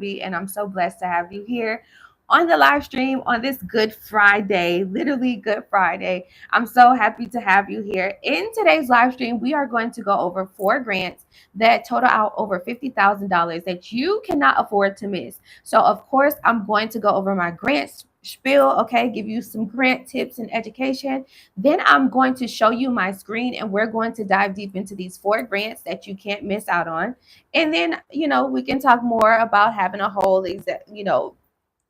and I'm so blessed to have you here on the live stream on this Good Friday, literally Good Friday. I'm so happy to have you here. In today's live stream, we are going to go over 4 grants that total out over $50,000 that you cannot afford to miss. So, of course, I'm going to go over my grants spiel, okay, give you some grant tips and education. Then I'm going to show you my screen and we're going to dive deep into these 4 grants that you can't miss out on. And then, we can talk more about having a whole,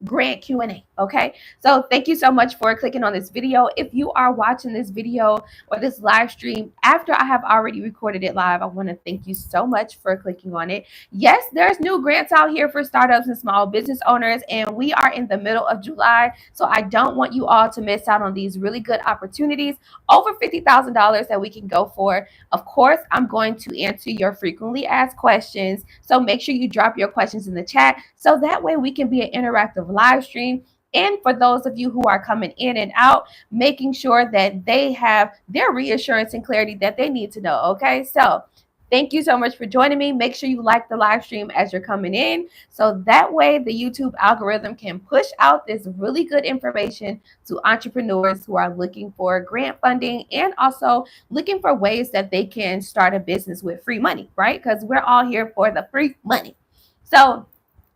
grant Q&A. Okay. So thank you so much for clicking on this video. If you are watching this video or this live stream after I have already recorded it live, I want to thank you so much for clicking on it. Yes, there's new grants out here for startups and small business owners, and we are in the middle of July. So I don't want you all to miss out on these really good opportunities, over $50,000 that we can go for. Of course, I'm going to answer your frequently asked questions. So make sure you drop your questions in the chat so that way we can be an interactive live stream. And for those of you who are coming in and out, making sure that they have their reassurance and clarity that they need to know. Okay. So thank you so much for joining me. Make sure you like the live stream as you're coming in. So that way the YouTube algorithm can push out this really good information to entrepreneurs who are looking for grant funding and also looking for ways that they can start a business with free money, right? Because we're all here for the free money. So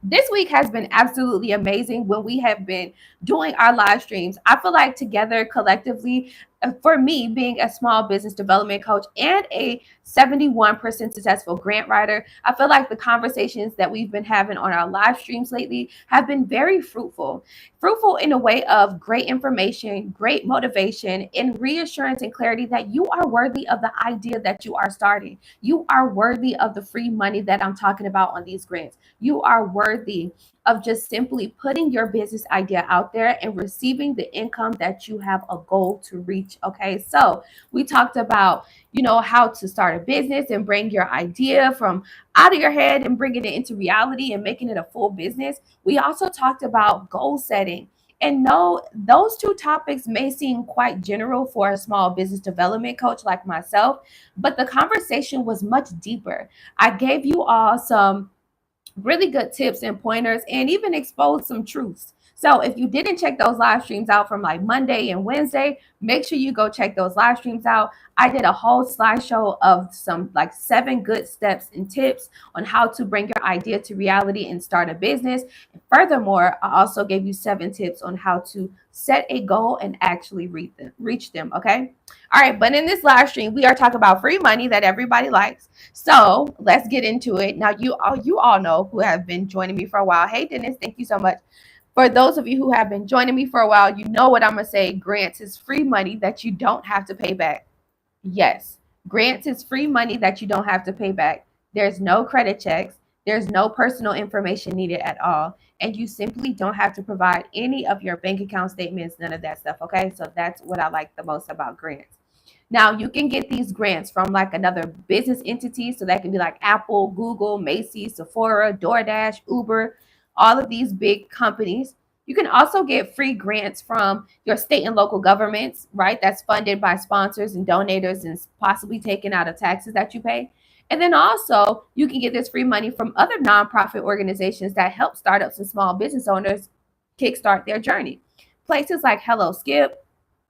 this week has been absolutely amazing when we have been doing our live streams. I feel like together collectively, for me, being a small business development coach and a 71% successful grant writer, I feel like the conversations that we've been having on our live streams lately have been very fruitful. Fruitful in a way of great information, great motivation, and reassurance and clarity that you are worthy of the idea that you are starting. You are worthy of the free money that I'm talking about on these grants. You are worthy of just simply putting your business idea out there and receiving the income that you have a goal to reach. Okay, so we talked about, how to start a business and bring your idea from out of your head and bringing it into reality and making it a full business. We also talked about goal setting. And no, those 2 topics may seem quite general for a small business development coach like myself, but the conversation was much deeper. I gave you all some really good tips and pointers and even expose some truths. So if you didn't check those live streams out from like Monday and Wednesday, make sure you go check those live streams out. I did a whole slideshow of some like 7 good steps and tips on how to bring your idea to reality and start a business. And furthermore, I also gave you 7 tips on how to set a goal and actually reach them. Okay. All right. But in this live stream, we are talking about free money that everybody likes. So let's get into it. Now, you all know who have been joining me for a while. Hey, Dennis, thank you so much. For those of you who have been joining me for a while, you know what I'm going to say. Grants is free money that you don't have to pay back. Yes, grants is free money that you don't have to pay back. There's no credit checks. There's no personal information needed at all. And you simply don't have to provide any of your bank account statements, none of that stuff. Okay, so that's what I like the most about grants. Now, you can get these grants from like another business entity. So that can be like Apple, Google, Macy's, Sephora, DoorDash, Uber, all of these big companies. You can also get free grants from your state and local governments, right? That's funded by sponsors and donators and possibly taken out of taxes that you pay. And then also, you can get this free money from other nonprofit organizations that help startups and small business owners kickstart their journey. Places like Hello Skip,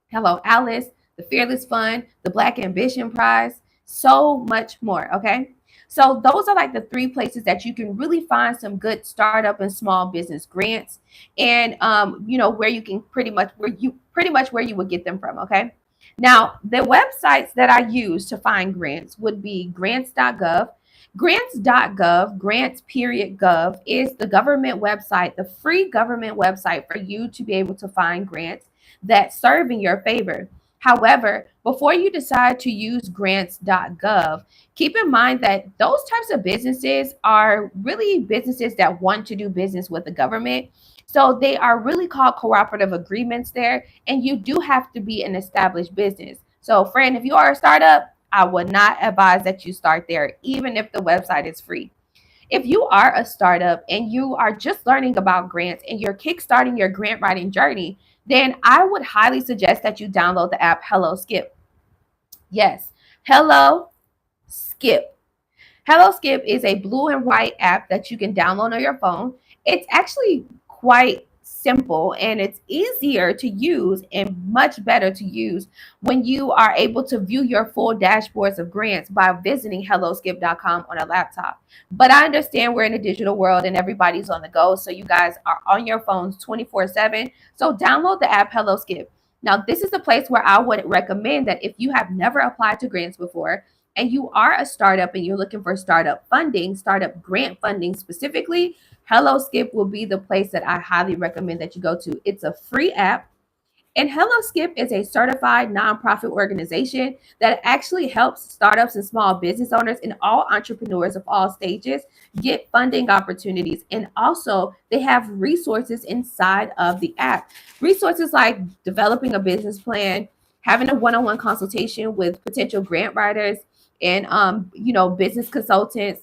Hello Alice, the Fearless Fund, the Black Ambition Prize, so much more. Okay. So those are like the 3 places that you can really find some good startup and small business grants, and where you can where you would get them from. Okay. Now the websites that I use to find grants would be grants.gov. Grants.gov, grants.gov is the government website, the free government website for you to be able to find grants that serve in your favor. However, before you decide to use grants.gov, keep in mind that those types of businesses are really businesses that want to do business with the government. So they are really called cooperative agreements there, and you do have to be an established business. So, friend, if you are a startup, I would not advise that you start there, even if the website is free. If you are a startup and you are just learning about grants and you're kickstarting your grant writing journey, then I would highly suggest that you download the app Hello Skip. Yes, Hello Skip. Hello Skip is a blue and white app that you can download on your phone. It's actually quite simple and it's easier to use and much better to use when you are able to view your full dashboards of grants by visiting helloskip.com on a laptop. But I understand we're in a digital world and everybody's on the go, so you guys are on your phones 24/7. So download the app HelloSkip. Now, this is the place where I would recommend that if you have never applied to grants before and you are a startup and you're looking for startup funding, startup grant funding specifically, HelloSkip will be the place that I highly recommend that you go to. It's a free app. And HelloSkip is a certified nonprofit organization that actually helps startups and small business owners and all entrepreneurs of all stages get funding opportunities. And also, they have resources inside of the app. Resources like developing a business plan, having a one-on-one consultation with potential grant writers and business consultants,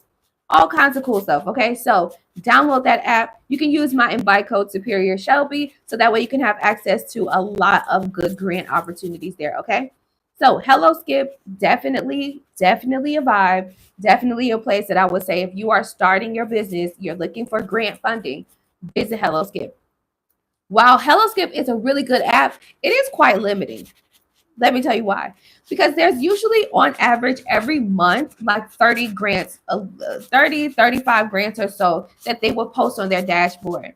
all kinds of cool stuff. Okay, so download that app. You can use my invite code Superior Shelby so that way you can have access to a lot of good grant opportunities there. Okay, so Hello Skip, definitely a vibe, definitely a place that I would say if you are starting your business, you're looking for grant funding, visit Hello Skip. While Hello Skip is a really good app, it is quite limiting. Let me tell you why. Because there's usually on average every month like 30 grants, 30, 35 grants or so that they will post on their dashboard.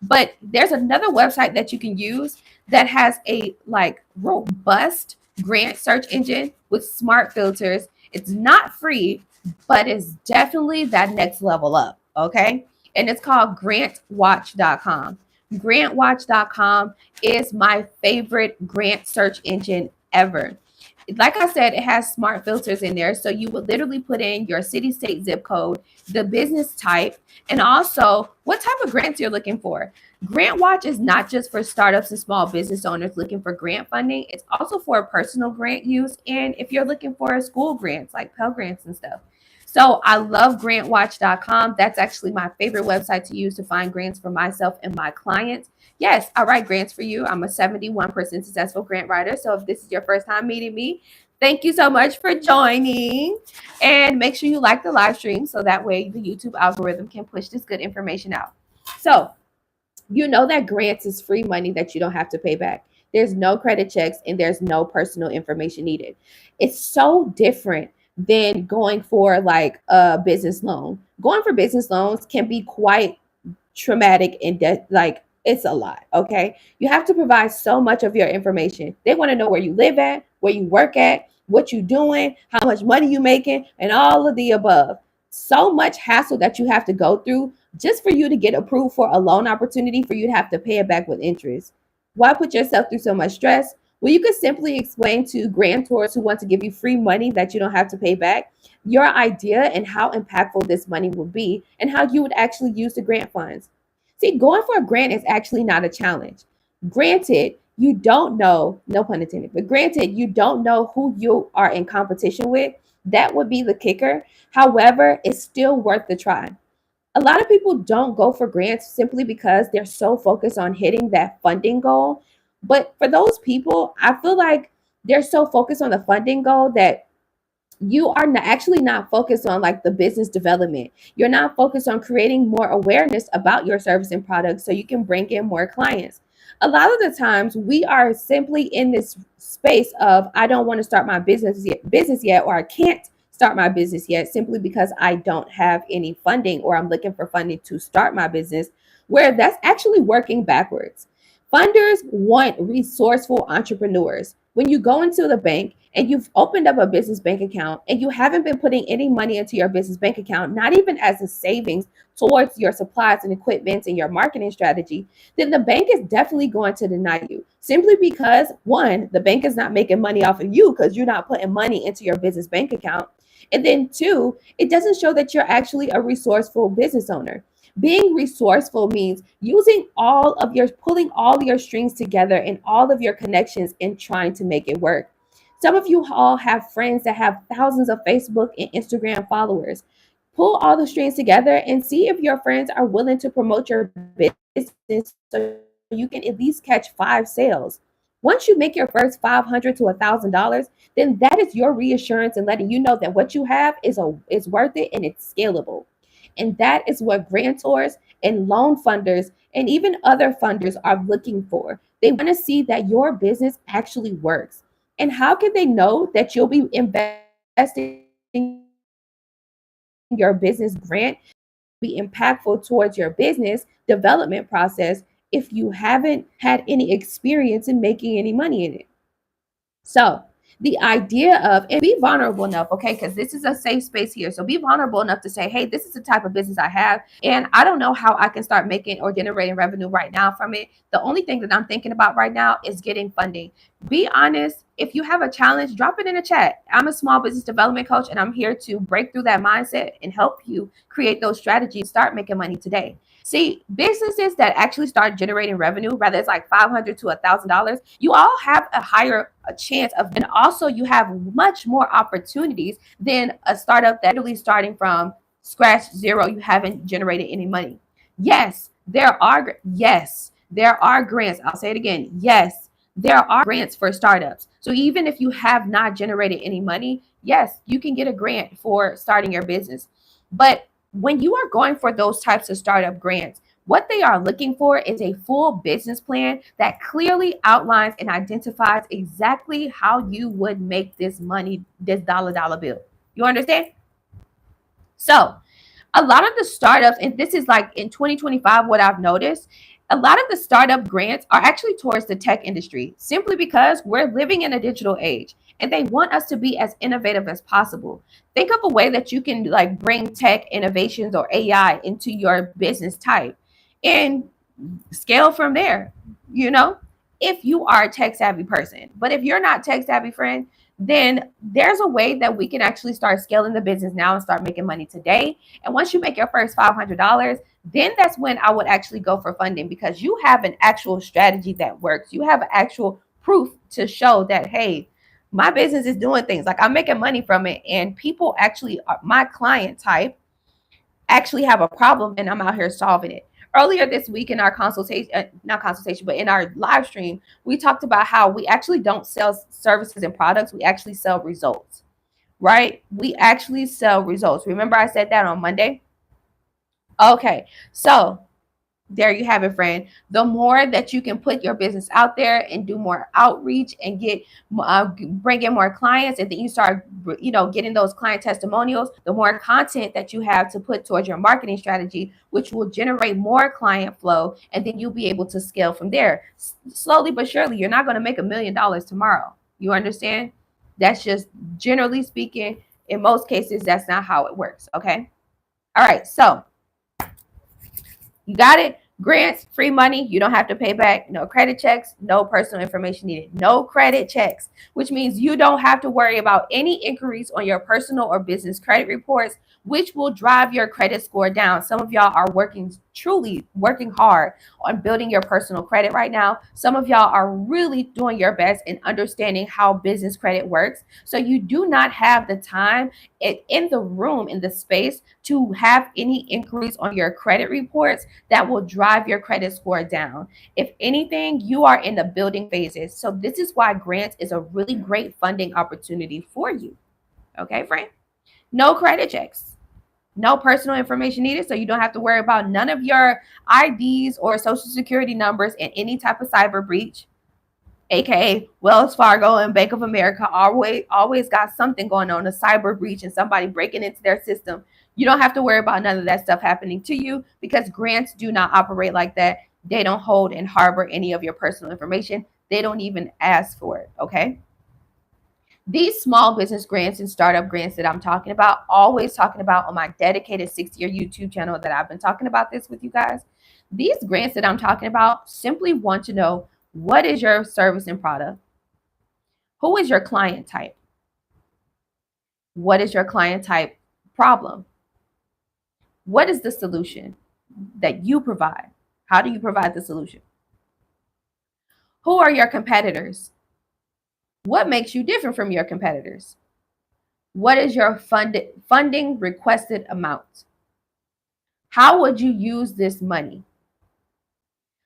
But there's another website that you can use that has a like robust grant search engine with smart filters. It's not free, but it's definitely that next level up. Okay. And it's called grantwatch.com. Grantwatch.com is my favorite grant search engine ever. Like I said, it has smart filters in there. So you would literally put in your city, state, zip code, the business type, and also what type of grants you're looking for. Grant Watch is not just for startups and small business owners looking for grant funding. It's also for personal grant use. And if you're looking for school grants like Pell Grants and stuff. So I love grantwatch.com. That's actually my favorite website to use to find grants for myself and my clients. Yes, I write grants for you. I'm a 71% successful grant writer. So if this is your first time meeting me, thank you so much for joining. And make sure you like the live stream so that way the YouTube algorithm can push this good information out. So you know that grants is free money that you don't have to pay back. There's no credit checks and there's no personal information needed. It's so different than going for like a business loan. Going for business loans can be quite traumatic and like it's a lot. Okay, you have to provide so much of your information. They want to know where you live at, where you work at, what you doing, how much money you making, and all of the above. So much hassle that you have to go through just for you to get approved for a loan opportunity, for you to have to pay it back with interest. Why put yourself through so much stress? Well, you could simply explain to grantors who want to give you free money that you don't have to pay back your idea and how impactful this money will be and how you would actually use the grant funds. See, going for a grant is actually not a challenge. Granted, you don't know, no pun intended, but granted, you don't know who you are in competition with. That would be the kicker. However, it's still worth the try. A lot of people don't go for grants simply because they're so focused on hitting that funding goal. But for those people, I feel like they're so focused on the funding goal that you are actually not focused on like the business development. You're not focused on creating more awareness about your service and product so you can bring in more clients. A lot of the times we are simply in this space of I don't want to start my business yet, or I can't start my business yet simply because I don't have any funding or I'm looking for funding to start my business, where that's actually working backwards. Funders want resourceful entrepreneurs. When you go into the bank and you've opened up a business bank account and you haven't been putting any money into your business bank account, not even as a savings towards your supplies and equipment and your marketing strategy, then the bank is definitely going to deny you simply because one, the bank is not making money off of you because you're not putting money into your business bank account. And then two, it doesn't show that you're actually a resourceful business owner. Being resourceful means pulling all your strings together and all of your connections and trying to make it work. Some of you all have friends that have thousands of Facebook and Instagram followers. Pull all the strings together and see if your friends are willing to promote your business so you can at least catch 5 sales. Once you make your first $500 to $1,000, then that is your reassurance and letting you know that what you have is worth it and it's scalable. And that is what grantors and loan funders and even other funders are looking for. They want to see that your business actually works. And how can they know that you'll be investing your business grant be impactful towards your business development process if you haven't had any experience in making any money in it? So the idea of, and be vulnerable enough, okay, because this is a safe space here. So be vulnerable enough to say, hey, this is the type of business I have, and I don't know how I can start making or generating revenue right now from it. The only thing that I'm thinking about right now is getting funding. Be honest. If you have a challenge, drop it in the chat. I'm a small business development coach, and I'm here to break through that mindset and help you create those strategies, start making money today. See, businesses that actually start generating revenue, whether it's like $500 to $1,000, you all have a higher chance of, and also you have much more opportunities than a startup that really starting from scratch zero. You haven't generated any money. Yes, there are grants. I'll say it again. Yes, there are grants for startups. So even if you have not generated any money, yes, you can get a grant for starting your business. But when you are going for those types of startup grants, what they are looking for is a full business plan that clearly outlines and identifies exactly how you would make this money, this dollar bill. You understand? So, a lot of the startups, and this is like in 2025, what I've noticed, a lot of the startup grants are actually towards the tech industry simply because we're living in a digital age and they want us to be as innovative as possible. Think of a way that you can like bring tech innovations or AI into your business type and scale from there, you know, if you are a tech savvy person. But if you're not tech savvy, friend, then there's a way that we can actually start scaling the business now and start making money today. And once you make your first $500, then that's when I would actually go for funding because you have an actual strategy that works. You have actual proof to show that, hey, my business is doing things like I'm making money from it. And people actually, my client type, actually have a problem and I'm out here solving it. Earlier this week in our consultation, not consultation, but in our live stream, we talked about how we actually don't sell services and products. We actually sell results, right? We actually sell results. Remember I said that on Monday? Okay. So there you have it, friend. The more that you can put your business out there and do more outreach and get bring in more clients, and then you start getting those client testimonials, the more content that you have to put towards your marketing strategy, which will generate more client flow, and then you'll be able to scale from there. Slowly but surely. You're not going to make $1 million tomorrow. You understand? That's just generally speaking. In most cases, that's not how it works. Okay. All right. So you got it. Grants, free money. You don't have to pay back. No credit checks, no personal information needed. No credit checks, which means you don't have to worry about any inquiries on your personal or business credit reports, which will drive your credit score down. Some of y'all are truly working hard on building your personal credit right now. Some of y'all are really doing your best in understanding how business credit works. So you do not have the time in the room, in the space, to have any inquiries on your credit reports that will drive your credit score down. If anything, you are in the building phases. So this is why grants is a really great funding opportunity for you. Okay, friend? No credit checks. No personal information needed, so you don't have to worry about none of your IDs or social security numbers in any type of cyber breach. AKA Wells Fargo and Bank of America always got something going on, a cyber breach and somebody breaking into their system. You don't have to worry about none of that stuff happening to you because grants do not operate like that. They don't hold and harbor any of your personal information. They don't even ask for it, okay? These small business grants and startup grants that I'm talking about, always talking about on my dedicated 6-year YouTube channel that I've been talking about this with you guys. These grants that I'm talking about simply want to know, what is your service and product? Who is your client type? What is your client type problem? What is the solution that you provide? How do you provide the solution? Who are your competitors? What makes you different from your competitors? What is your funding requested amount? How would you use this money?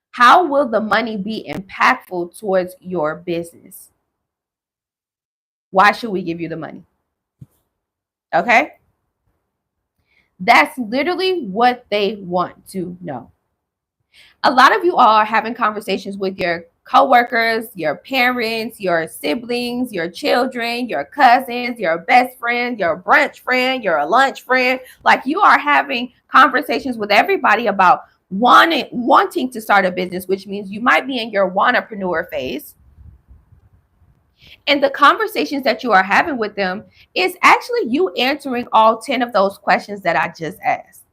How will the money be impactful towards your business? Why should we give you the money? Okay? That's literally what they want to know. A lot of you all are having conversations with your coworkers, your parents, your siblings, your children, your cousins, your best friend, your brunch friend, your lunch friend. Like, you are having conversations with everybody about wanting to start a business, which means you might be in your wantrepreneur phase. And the conversations that you are having with them is actually you answering all 10 of those questions that I just asked.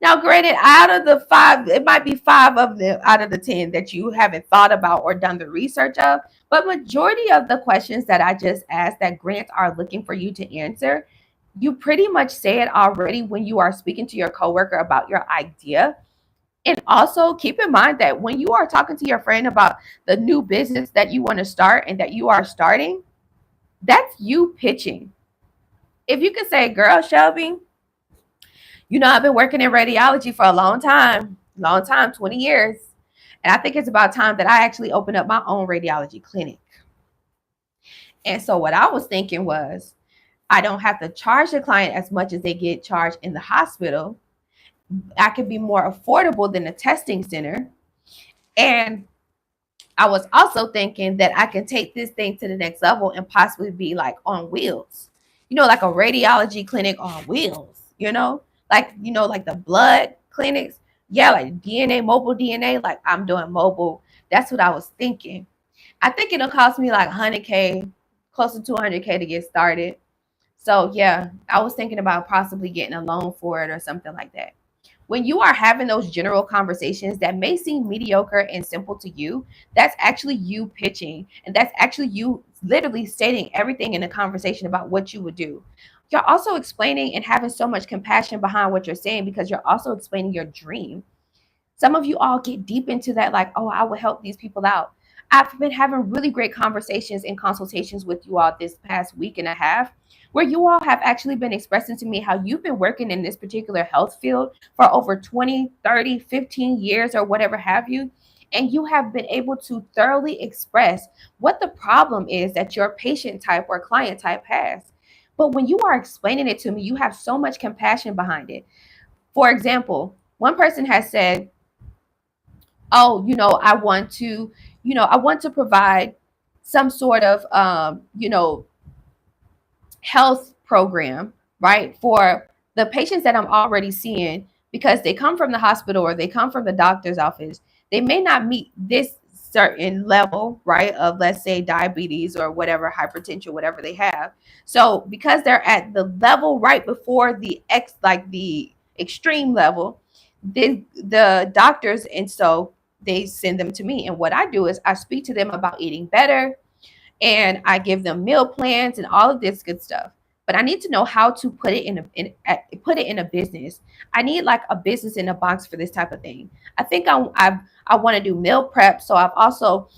Now, granted, out of the five, it might be five of them out of the 10 that you haven't thought about or done the research of, but majority of the questions that I just asked that grants are looking for you to answer, you pretty much say it already when you are speaking to your coworker about your idea. And also keep in mind that when you are talking to your friend about the new business that you want to start and that you are starting, that's you pitching. If you could say, girl, Shelby, I've been working in radiology for a long time, 20 years. And I think it's about time that I actually open up my own radiology clinic. And so what I was thinking was, I don't have to charge the client as much as they get charged in the hospital. I could be more affordable than a testing center. And I was also thinking that I can take this thing to the next level and possibly be like on wheels, like a radiology clinic on wheels, like the blood clinics. Yeah, like DNA, mobile DNA, like I'm doing mobile. That's what I was thinking. I think it'll cost me like 100K, close to 200K to get started. So yeah, I was thinking about possibly getting a loan for it or something like that. When you are having those general conversations that may seem mediocre and simple to you, that's actually you pitching. And that's actually you literally stating everything in a conversation about what you would do. You're also explaining and having so much compassion behind what you're saying because you're also explaining your dream. Some of you all get deep into that, like, oh, I will help these people out. I've been having really great conversations and consultations with you all this past week and a half, where you all have actually been expressing to me how you've been working in this particular health field for over 20, 30, 15 years or whatever have you. And you have been able to thoroughly express what the problem is that your patient type or client type has. But when you are explaining it to me, you have so much compassion behind it. For example, one person has said, oh, I want to provide some sort of, health program, right, for the patients that I'm already seeing because they come from the hospital or they come from the doctor's office. They may not meet this certain level, right, of, let's say, diabetes or whatever, hypertension, whatever they have. So because they're at the level right before the extreme level, the doctors, and so they send them to me. And what I do is I speak to them about eating better, and I give them meal plans and all of this good stuff. But I need to know how to put it put it in a business. I need like a business in a box for this type of thing. I think I want to do meal prep, so I've also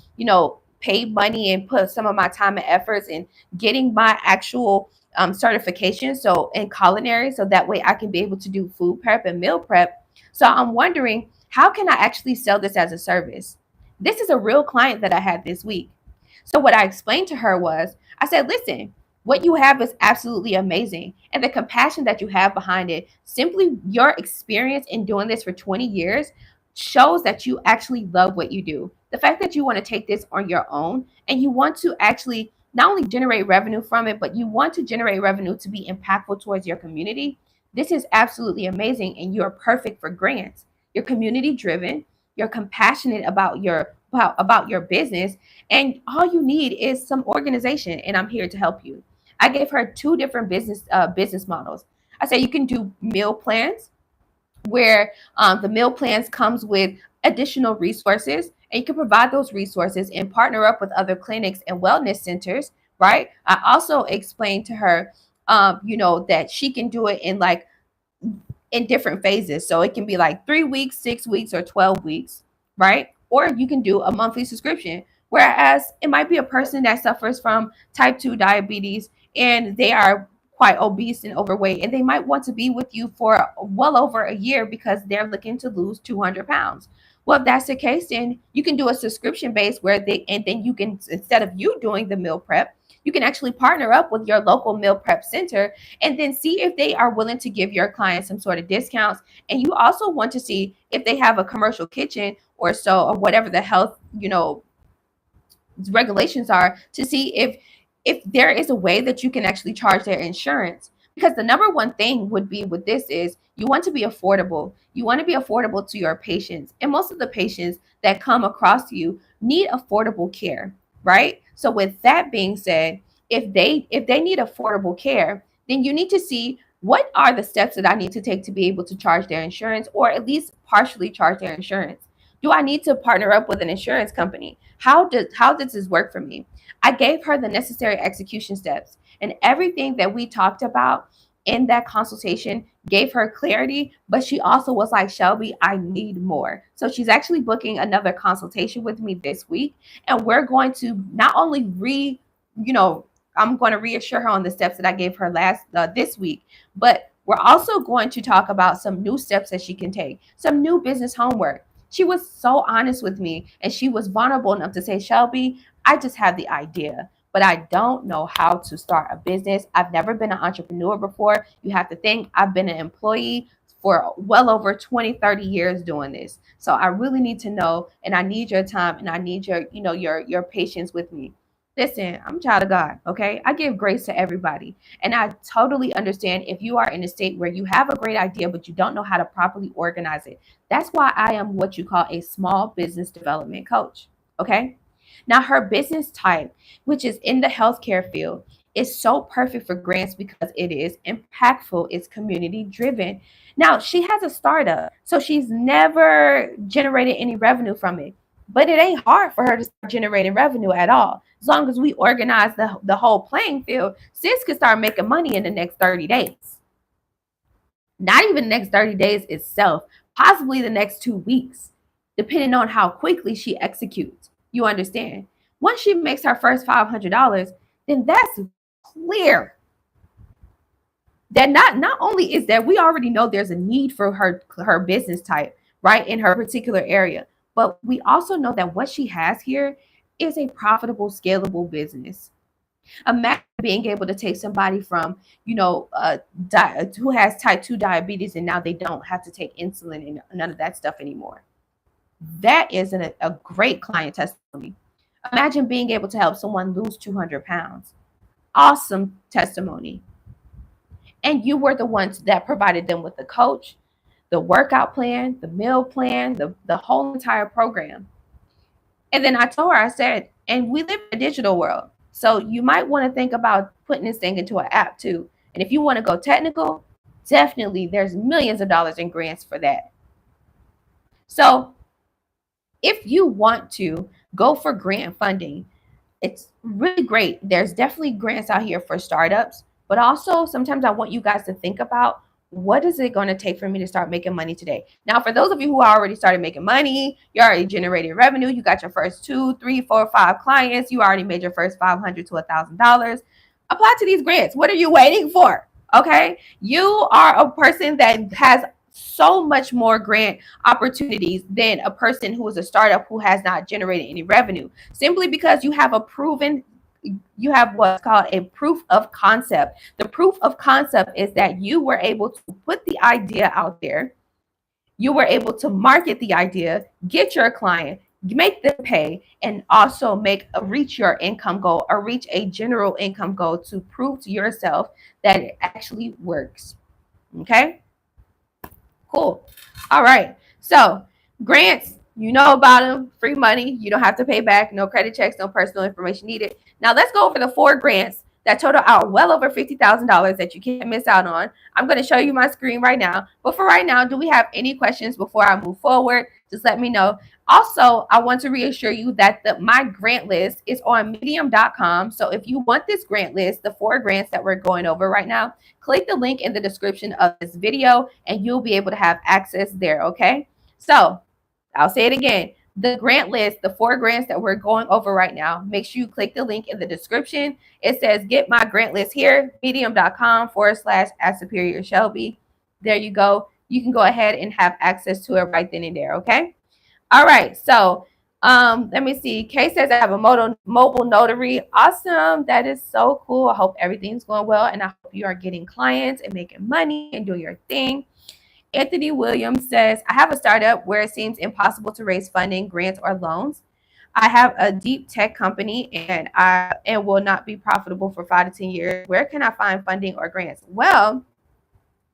paid money and put some of my time and efforts in getting my actual certification, so in culinary, so that way I can be able to do food prep and meal prep. So I'm wondering, how can I actually sell this as a service? This is a real client that I had this week. So what I explained to her was, I said, listen, what you have is absolutely amazing. And the compassion that you have behind it, simply your experience in doing this for 20 years shows that you actually love what you do. The fact that you want to take this on your own and you want to actually not only generate revenue from it, but you want to generate revenue to be impactful towards your community. This is absolutely amazing. And you're perfect for grants. You're community driven. You're compassionate about your business, and all you need is some organization, and I'm here to help you. I gave her two different business models. I said you can do meal plans where the meal plans comes with additional resources, and you can provide those resources and partner up with other clinics and wellness centers, right? I also explained to her that she can do it in different phases. So it can be like 3 weeks, 6 weeks, or 12 weeks, right? Or you can do a monthly subscription. Whereas it might be a person that suffers from type 2 diabetes and they are quite obese and overweight, and they might want to be with you for well over a year because they're looking to lose 200 pounds. Well, if that's the case, then you can do a subscription base and then you can, instead of you doing the meal prep, You can actually partner up with your local meal prep center and then see if they are willing to give your clients some sort of discounts. And you also want to see if they have a commercial kitchen or so, or whatever the health, regulations are, to see if there is a way that you can actually charge their insurance. Because the number one thing would be with this is you want to be affordable. You want to be affordable to your patients. And most of the patients that come across you need affordable care, right? So with that being said, if they need affordable care, then you need to see what are the steps that I need to take to be able to charge their insurance, or at least partially charge their insurance. Do I need to partner up with an insurance company? How does this work for me? I gave her the necessary execution steps, and everything that we talked about in that consultation gave her clarity, but she also was like, Shelby, I need more. So she's actually booking another consultation with me this week, and we're going to not only you know, I'm going to reassure her on the steps that I gave her this week, but we're also going to talk about some new steps that she can take, some new business homework. She was so honest with me, and she was vulnerable enough to say, Shelby, I just have the idea, but I don't know how to start a business. I've never been an entrepreneur before. You have to think I've been an employee for well over 20, 30 years doing this. So I really need to know, and I need your time, and I need your patience with me. Listen, I'm a child of God, okay? I give grace to everybody. And I totally understand if you are in a state where you have a great idea, but you don't know how to properly organize it. That's why I am what you call a small business development coach, okay? Now, her business type, which is in the healthcare field, is so perfect for grants because it is impactful, it's community driven. Now, she has a startup, so she's never generated any revenue from it. But it ain't hard for her to start generating revenue at all. As long as we organize the whole playing field, sis could start making money in the next 30 days. Not even the next 30 days itself, possibly the next 2 weeks, depending on how quickly she executes. You understand? Once she makes her first $500, then that's clear that not only is that we already know there's a need for her business type, right, in her particular area, but we also know that what she has here is a profitable, scalable business. Imagine being able to take somebody from, who has type 2 diabetes, and now they don't have to take insulin and none of that stuff anymore. That is a great client testimony. Imagine being able to help someone lose 200 pounds. Awesome testimony. And you were the ones that provided them with the coach, the workout plan, the meal plan, the whole entire program. And then I told her, I said, and we live in a digital world. So you might want to think about putting this thing into an app too. And if you want to go technical, definitely there's millions of dollars in grants for that. So if you want to go for grant funding, it's really great. There's definitely grants out here for startups, but also sometimes I want you guys to think about, what is it going to take for me to start making money today? Now, for those of you who already started making money, you already generated revenue, you got your first 2, 3, 4, 5 clients, you already made your first $500 to $1,000. Apply to these grants. What are you waiting for? Okay, you are a person that has so much more grant opportunities than a person who is a startup who has not generated any revenue, simply because you have what's called a proof of concept. The proof of concept is that you were able to put the idea out there, you were able to market the idea, get your client, make them pay, and also reach your income goal, or reach a general income goal, to prove to yourself that it actually works. Okay, cool. All right, so grants, you know about them. Free money, you don't have to pay back, no credit checks, no personal information needed. Now let's go over the 4 grants that total out well over $50,000 that you can't miss out on. I'm going to show you my screen right now. But for right now, do we have any questions before I move forward? Just let me know. Also, I want to reassure you that my grant list is on medium.com. So if you want this grant list, the 4 grants that we're going over right now, click the link in the description of this video and you'll be able to have access there. Okay. So I'll say it again. The grant list, the 4 grants that we're going over right now, make sure you click the link in the description. It says get my grant list here, medium.com/@superior-shelby. There you go. You can go ahead and have access to it right then and there. Okay. All right. So Let me see. Kay says I have a mobile notary. Awesome. That is so cool. I hope everything's going well, and I hope you are getting clients and making money and doing your thing. Anthony Williams says, I have a startup where it seems impossible to raise funding, grants, or loans. I have a deep tech company and will not be profitable for 5 to 10 years. Where can I find funding or grants? Well,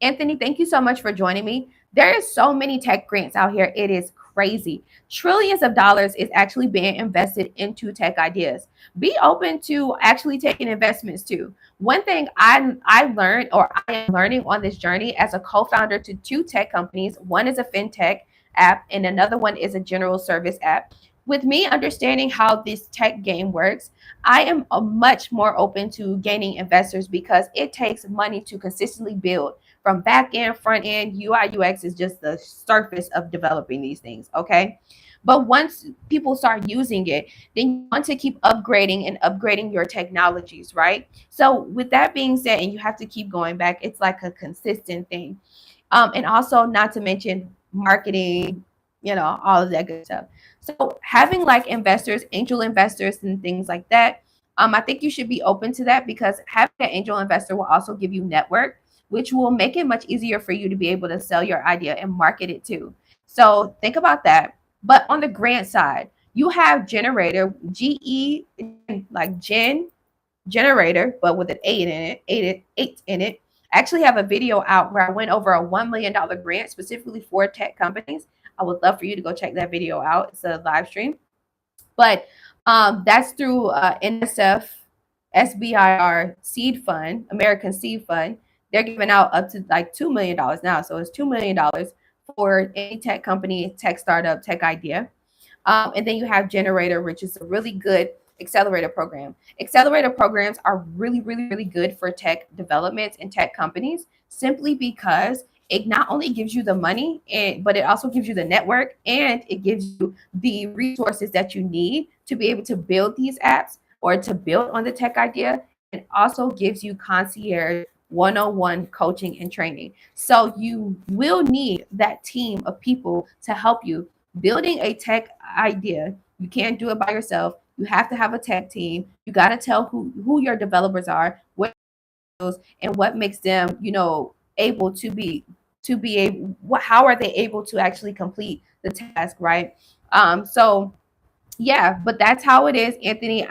Anthony, thank you so much for joining me. There is so many tech grants out here. It is crazy. Trillions of dollars is actually being invested into tech ideas. Be open to actually taking investments too. One thing I learned, or I am learning on this journey as a co-founder to two tech companies. One is a fintech app and another one is a general service app. With me understanding how this tech game works, I am much more open to gaining investors because it takes money to consistently build from back end, front end. UI, UX is just the surface of developing these things. Okay. But once people start using it, then you want to keep upgrading and upgrading your technologies, right? So, with that being said, and you have to keep going back, it's like a consistent thing. And also, not to mention marketing, all of that good stuff. So, having like investors, angel investors, and things like that, I think you should be open to that because having an angel investor will also give you network, which will make it much easier for you to be able to sell your idea and market it too. So think about that. But on the grant side, you have generator, GE, like Gen generator, but with an eight in it. I actually have a video out where I went over a $1 million grant specifically for tech companies. I would love for you to go check that video out. It's a live stream. But that's through NSF, SBIR Seed Fund, American Seed Fund. They're giving out up to like $2 million now. So it's $2 million for any tech company, tech startup, tech idea. And then you have Generator, which is a really good accelerator program. Accelerator programs are really, really, really good for tech developments and tech companies simply because it not only gives you the money, but it also gives you the network and it gives you the resources that you need to be able to build these apps or to build on the tech idea. It also gives you concierge one-on-one coaching and training. So you will need that team of people to help you building a tech idea. You can't do it by yourself. You have to have a tech team. You got to tell who your developers are, what and what makes them, able to be able, how are they able to actually complete the task, right? So yeah, but that's how it is, Anthony.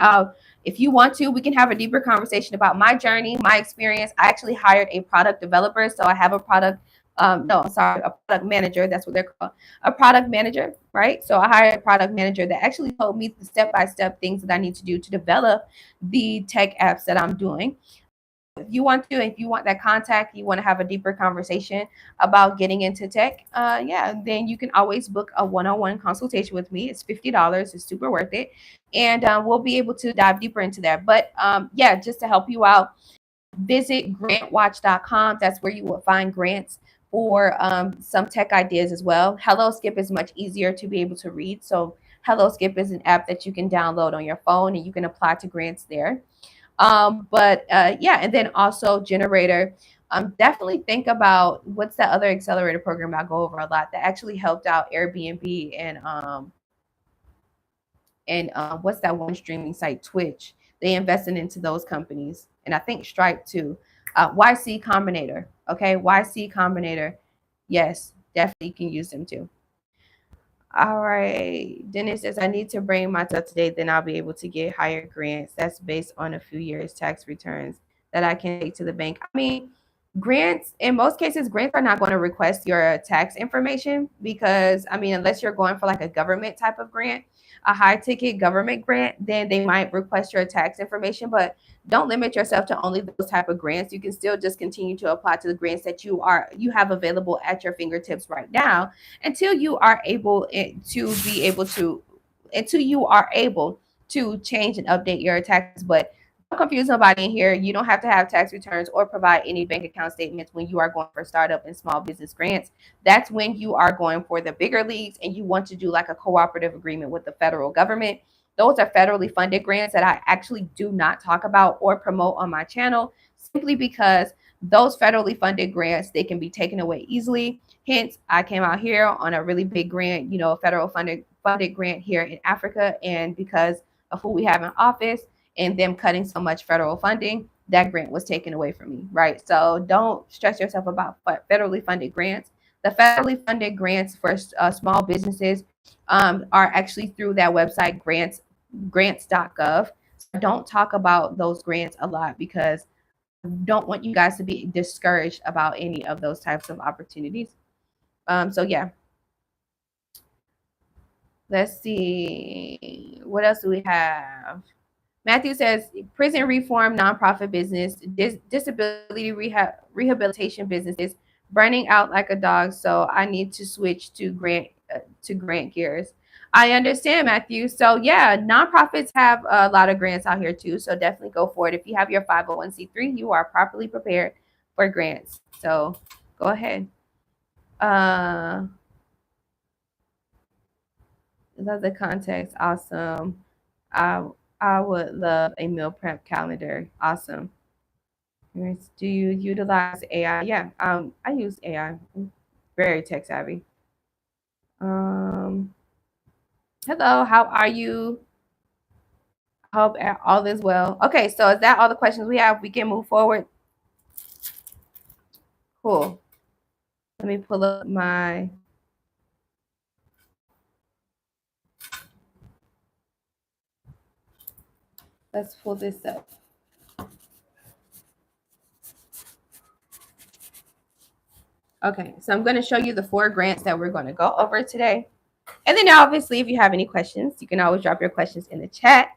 If you want to, we can have a deeper conversation about my journey, my experience. I actually hired a product developer, so I have a product. No, sorry, a product manager. That's what they're called, a product manager, right? So I hired a product manager that actually told me the step-by-step things that I need to do to develop the tech apps that I'm doing. If you want to, if you want that contact, you want to have a deeper conversation about getting into tech, then you can always book a one-on-one consultation with me. It's $50. It's super worth it. And we'll be able to dive deeper into that. But just to help you out, visit grantwatch.com. That's where you will find grants for some tech ideas as well. Hello Skip is much easier to be able to read. So Hello Skip is an app that you can download on your phone and you can apply to grants there. And then also Generator. Definitely think about what's that other accelerator program I go over a lot that actually helped out Airbnb and what's that one streaming site, Twitch. They invested into those companies, and I think Stripe too. YC Combinator, okay, YC Combinator. Yes, definitely you can use them too. All right. Dennis says, I need to bring my stuff today, then I'll be able to get higher grants. That's based on a few years tax returns that I can take to the bank. I mean, grants, in most cases, grants are not going to request your tax information because, unless you're going for like a government type of grant, a high ticket government grant, then they might request your tax information. But don't limit yourself to only those type of grants. You can still just continue to apply to the grants that you have available at your fingertips right now until you are able to change and update your taxes. But don't confuse nobody in here. You don't have to have tax returns or provide any bank account statements when you are going for startup and small business grants. That's when you are going for the bigger leagues and you want to do like a cooperative agreement with the federal government. Those are federally funded grants that I actually do not talk about or promote on my channel simply because those federally funded grants, they can be taken away easily. Hence, I came out here on a really big grant, a federal funded grant here in Africa. And because of who we have in office and them cutting so much federal funding, that grant was taken away from me, right? So don't stress yourself about federally funded grants. The federally funded grants for small businesses are actually through that website, grants.gov. So don't talk about those grants a lot because I don't want you guys to be discouraged about any of those types of opportunities. So yeah, let's see. What else do we have? Matthew says prison reform, nonprofit business, disability rehabilitation businesses, burning out like a dog. So I need to switch to grant gears. I understand, Matthew. So yeah, nonprofits have a lot of grants out here too. So definitely go for it. If you have your 501c3, you are properly prepared for grants. So go ahead. Love the context. Awesome. I I would love a meal prep calendar. Awesome. Do you utilize AI? Yeah, I use AI. I'm very tech savvy. Um, Hello, how are you? Hope all is well. Okay, so is that all the questions we have? We can move forward. Cool. Let me pull up my. Let's pull this up. Okay, so I'm going to show you the 4 grants that we're going to go over today. And then obviously, if you have any questions, you can always drop your questions in the chat.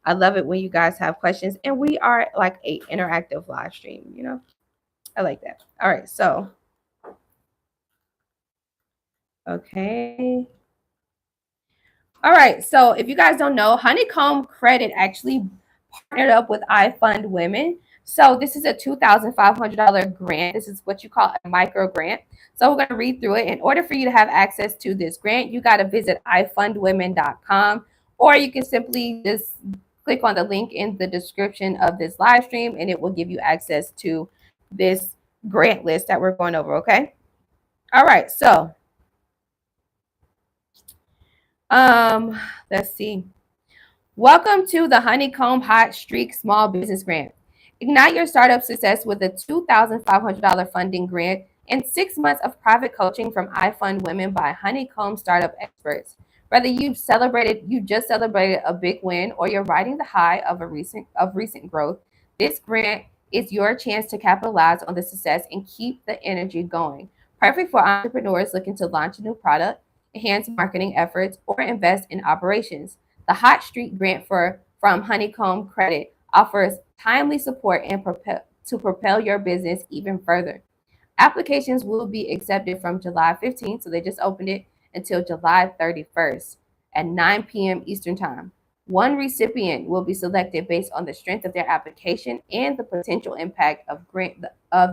I love it when you guys have questions. And we are like a interactive live stream. I like that. All right, so okay. All right, so if you guys don't know, Honeycomb Credit actually partnered up with iFund Women. So this is a $2,500 grant. This is what you call a micro grant. So we're going to read through it. In order for you to have access to this grant, you got to visit ifundwomen.com, or you can simply just click on the link in the description of this live stream, and it will give you access to this grant list that we're going over, okay? All right, so let's see. Welcome to the Honeycomb Hot Streak Small Business Grant. Ignite your startup success with a $2,500 funding grant and 6 months of private coaching from iFund Women by Honeycomb startup experts. Whether you just celebrated a big win, or you're riding the high of recent growth, this grant is your chance to capitalize on the success and keep the energy going. Perfect for entrepreneurs looking to launch a new product, enhance marketing efforts, or invest in operations. The Hot Streak grant from Honeycomb Credit offers timely support and to propel your business even further. Applications will be accepted from July 15th, so they just opened it, until July 31st at 9 p.m. Eastern Time. One recipient will be selected based on the strength of their application and the potential impact of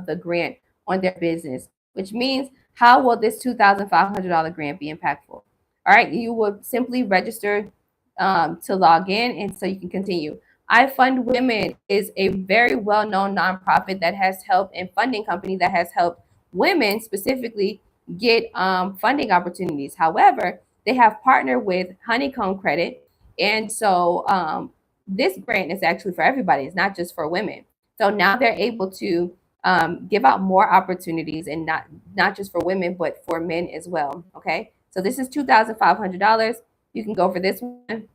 the grant on their business, which means how will this $2,500 grant be impactful? All right, you will simply register to log in, and so you can continue. iFund Women is a very well-known nonprofit that has helped, and funding company that has helped women specifically get funding opportunities. However, they have partnered with Honeycomb Credit, and so this grant is actually for everybody. It's not just for women. So now they're able to give out more opportunities, and not just for women, but for men as well. Okay, so this is $2,500. You can go for this one.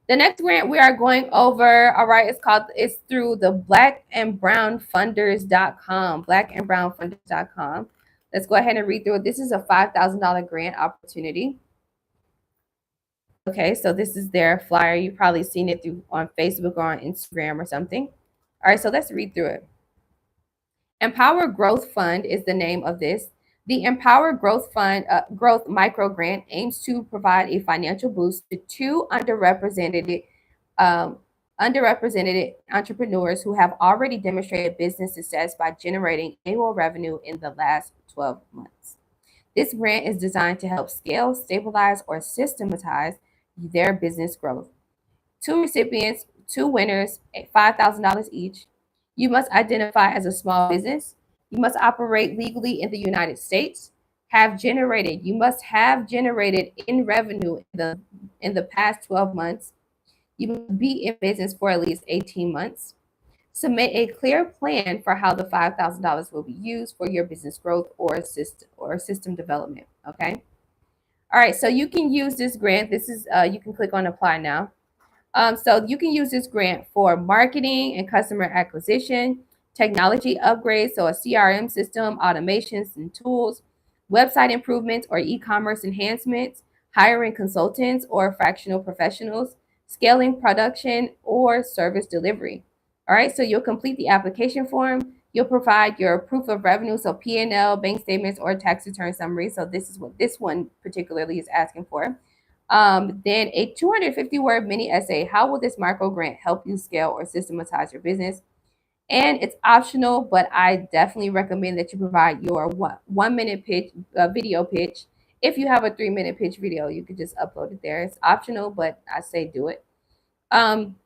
The next grant we are going over, all right, it's through the blackandbrownfunders.com, blackandbrownfunders.com. Let's go ahead and read through it. This is a $5,000 grant opportunity. Okay, so this is their flyer. You've probably seen it on Facebook or on Instagram or something. All right, so let's read through it. Empower Growth Fund is the name of this. The Empower Growth Fund Growth Micro Grant aims to provide a financial boost to 2 underrepresented entrepreneurs who have already demonstrated business success by generating annual revenue in the last 12 months. This grant is designed to help scale, stabilize, or systematize their business growth. 2 recipients, 2 winners, $5,000 each. You must identify as a small business. You must operate legally in the United States. You must have generated in revenue in the past 12 months. You must be in business for at least 18 months. Submit a clear plan for how the $5,000 will be used for your business growth or system development. Okay. All right. So you can use this grant. This is you can click on apply now. So you can use this grant for marketing and customer acquisition, technology upgrades, so a CRM system, automations and tools, website improvements or e-commerce enhancements, hiring consultants or fractional professionals, scaling production or service delivery. All right, so you'll complete the application form. You'll provide your proof of revenue, so P&L, bank statements, or tax return summary. So this is what this one particularly is asking for. Then a 250-word mini essay. How will this micro grant help you scale or systematize your business? And it's optional, but I definitely recommend that you provide your 1 minute pitch, video pitch. If you have a 3 minute pitch video, you could just upload it there. It's optional, but I say do it. Um,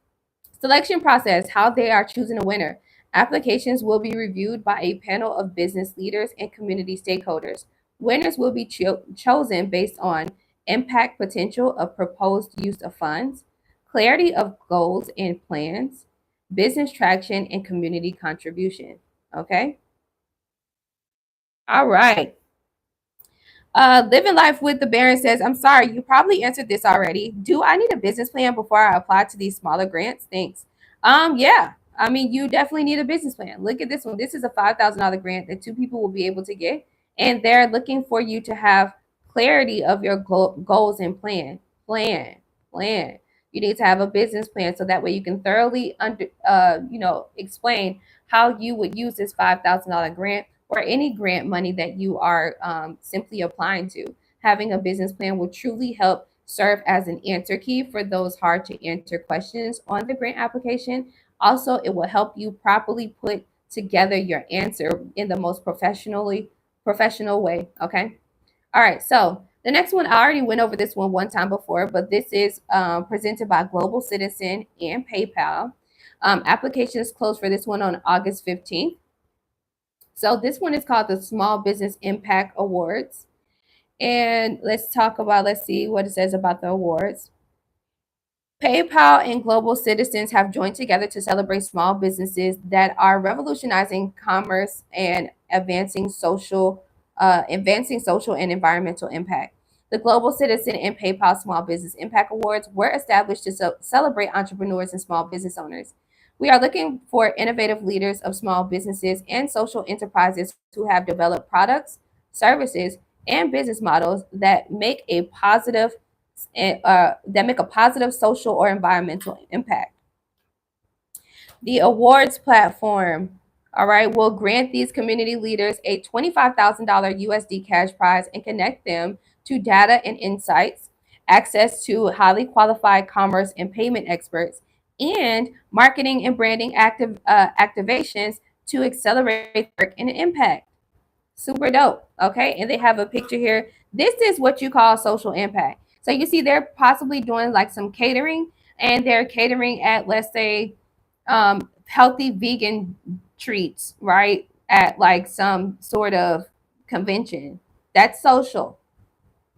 Selection process, how they are choosing a winner. Applications will be reviewed by a panel of business leaders and community stakeholders. Winners will be chosen based on impact potential of proposed use of funds, clarity of goals and plans, business traction, and community contribution. Okay. All right. Living life with the Baron says, I'm sorry, you probably answered this already. Do I need a business plan before I apply to these smaller grants? Thanks. Yeah. I mean, you definitely need a business plan. Look at this one. This is a $5,000 grant that two people will be able to get, and they're looking for you to have clarity of your goals and plan. You need to have a business plan so that way you can thoroughly explain how you would use this $5,000 grant or any grant money that you are simply applying to. Having a business plan will truly help serve as an answer key for those hard to answer questions on the grant application. Also, it will help you properly put together your answer in the most professional way. Okay. All right. So the next one, I already went over this one time before, but this is presented by Global Citizen and PayPal. Applications closed for this one on August 15th. So this one is called the Small Business Impact Awards. And let's see what it says about the awards. PayPal and Global Citizens have joined together to celebrate small businesses that are revolutionizing commerce and advancing social and environmental impact. The Global Citizen and PayPal Small Business Impact Awards were established to celebrate entrepreneurs and small business owners. We are looking for innovative leaders of small businesses and social enterprises who have developed products, services, and business models that make a positive social or environmental impact. The awards platform, all right, will grant these community leaders a $25,000 USD cash prize and connect them to data and insights, access to highly qualified commerce and payment experts, and marketing and branding activations to accelerate work and impact. Super dope. Okay. And they have a picture here. This is what you call social impact. So you see, they're possibly doing like some catering, and they're catering at, let's say, healthy vegan treats, right? At like some sort of convention. That's social.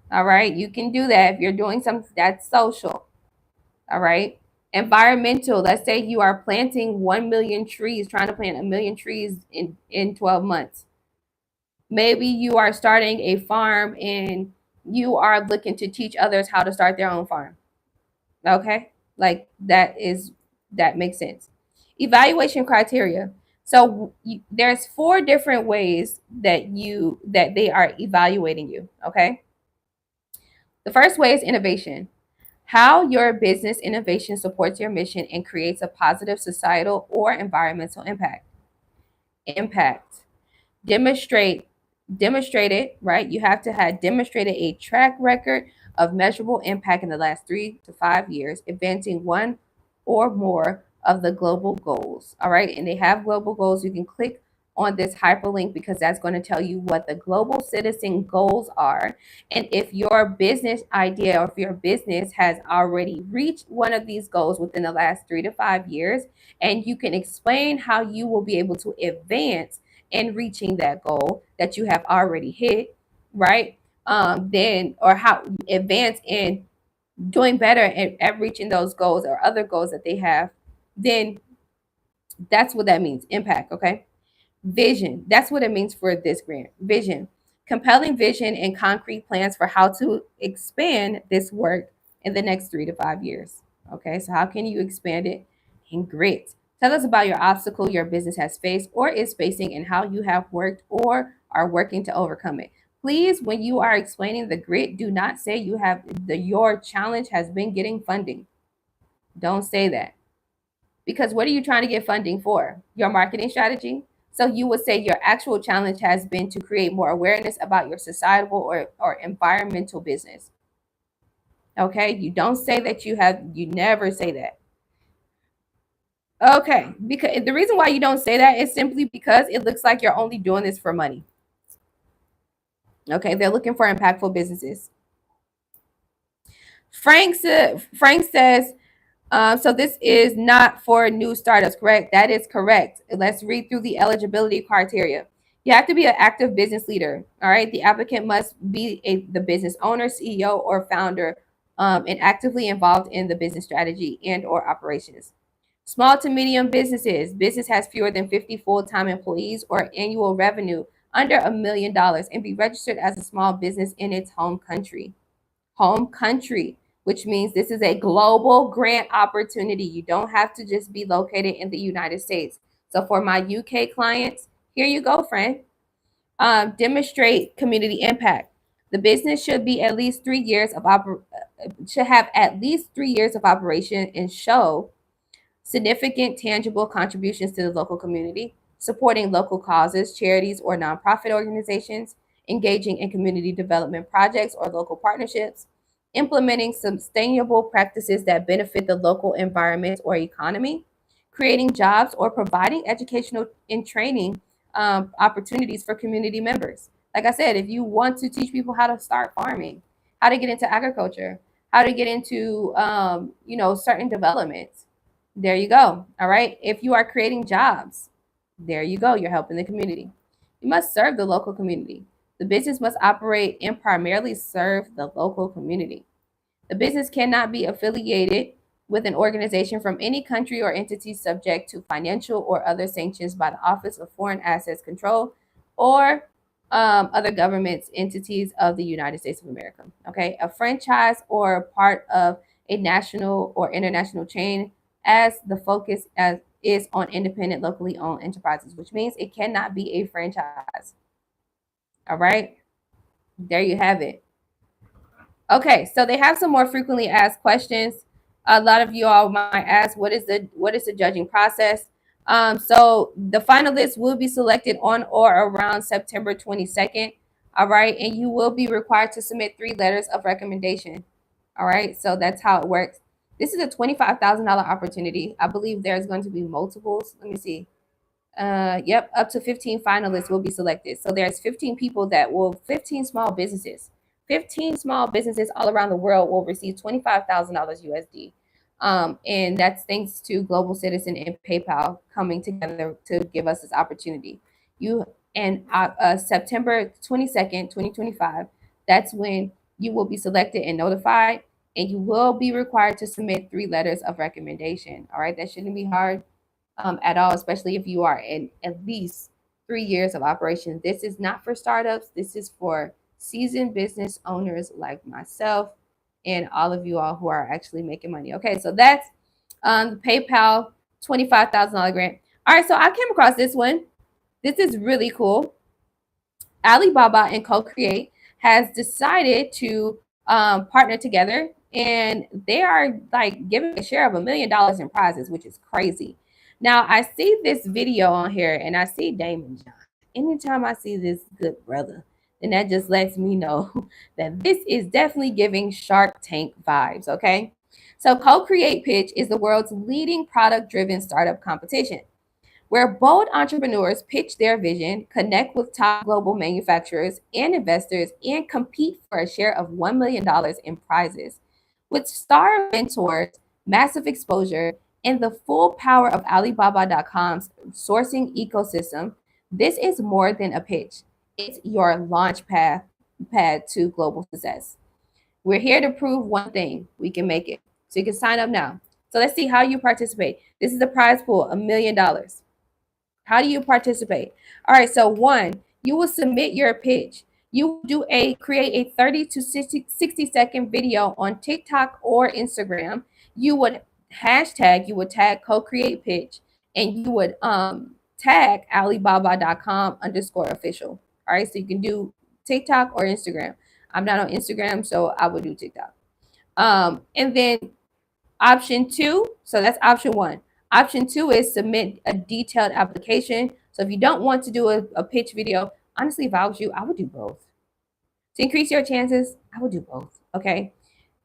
All right. You can do that if you're doing something that's social. All right. Environmental. Let's say you are planting 1 million trees, trying to plant 1 million trees in 12 months. Maybe you are starting a farm and you are looking to teach others how to start their own farm. Okay? Like that makes sense. Evaluation criteria. So there's 4 different ways that they are evaluating you, okay? The first way is innovation. How your business innovation supports your mission and creates a positive societal or environmental impact. Impact. Demonstrated, right? You have to have demonstrated a track record of measurable impact in the last 3 to 5 years, advancing one or more of the global goals. All right. And they have global goals. You can click on this hyperlink because that's going to tell you what the global citizen goals are. And if your business idea or if your business has already reached one of these goals within the last 3 to 5 years, and you can explain how you will be able to advance in reaching that goal that you have already hit, right? Then, or how advance in doing better at reaching those goals or other goals that they have, then that's what that means. Impact, okay? Vision. That's what it means for this grant. Vision. Compelling vision and concrete plans for how to expand this work in the next 3 to 5 years. Okay, so how can you expand it? In grit. Tell us about your obstacle your business has faced or is facing and how you have worked or are working to overcome it. Please, when you are explaining the grit, do not say your challenge has been getting funding. Don't say that. Because what are you trying to get funding for? Your marketing strategy? So you would say your actual challenge has been to create more awareness about your societal or environmental business. Okay, you don't say that you never say that. Okay, because the reason why you don't say that is simply because it looks like you're only doing this for money. Okay, they're looking for impactful businesses. Frank says, so this is not for new startups, correct? That is correct. Let's read through the eligibility criteria. You have to be an active business leader. All right. The applicant must be the business owner, CEO, or founder, and actively involved in the business strategy and or operations. Small to medium businesses. Business has fewer than 50 full-time employees or annual revenue under $1 million and be registered as a small business in its home country. Home country, which means this is a global grant opportunity. You don't have to just be located in the United States. So for my UK clients, here you go, friend. Demonstrate community impact. The business should be at least 3 years of should have at least 3 years of operation and show significant tangible contributions to the local community, supporting local causes, charities, or nonprofit organizations, engaging in community development projects or local partnerships, implementing sustainable practices that benefit the local environment or economy, creating jobs or providing educational and training opportunities for community members. Like I said, if you want to teach people how to start farming, how to get into agriculture, how to get into certain developments, there you go. All right. If you are creating jobs, there you go. You're helping the community. You must serve the local community. The business must operate and primarily serve the local community. The business cannot be affiliated with an organization from any country or entity subject to financial or other sanctions by the Office of Foreign Assets Control or other governments, entities of the United States of America. Okay. A franchise or part of a national or international chain as the focus as is on independent, locally owned enterprises, which means it cannot be a franchise. All right. There you have it. Okay, so they have some more frequently asked questions. A lot of you all might ask, what is the judging process? So the finalists will be selected on or around September 22nd. All right, and you will be required to submit 3 letters of recommendation. All right, so that's how it works. This is a $25,000 opportunity. I believe there's going to be multiples. Let me see. Yep, up to 15 finalists will be selected. So there's 15 people 15 small businesses. 15 small businesses all around the world will receive $25,000 USD. And that's thanks to Global Citizen and PayPal coming together to give us this opportunity. September 22nd, 2025, that's when you will be selected and notified, and you will be required to submit 3 letters of recommendation. All right, that shouldn't be hard at all, especially if you are in at least 3 years of operation. This is not for startups. This is for seasoned business owners like myself and all of you all who are actually making money. Okay, so that's the PayPal $25,000 grant. All right, so I came across this one. This is really cool. Alibaba and Co-Create has decided to partner together, and they are like giving a share of $1 million in prizes, which is crazy. Now I see this video on here, and I see Damon John. Anytime I see this good brother, then that just lets me know that this is definitely giving Shark Tank vibes. Okay, so Co-Create Pitch is the world's leading product-driven startup competition, where bold entrepreneurs pitch their vision, connect with top global manufacturers and investors, and compete for a share of $1 million in prizes. With star mentors, massive exposure, and the full power of Alibaba.com's sourcing ecosystem, this is more than a pitch. It's your launch pad to global success. We're here to prove one thing: we can make it. So you can sign up now. So let's see how you participate. This is the prize pool, $1 million. How do you participate? All right, so one, you will submit your pitch. You do create a 30 to 60-second video on TikTok or Instagram. You would tag co-create pitch, and you would tag Alibaba.com_official. All right, so you can do TikTok or Instagram. I'm not on Instagram, so I would do TikTok. And then option two, so that's option one. Option two is submit a detailed application. So if you don't want to do a pitch video, honestly, if I was you, I would do both. To increase your chances, I would do both. Okay.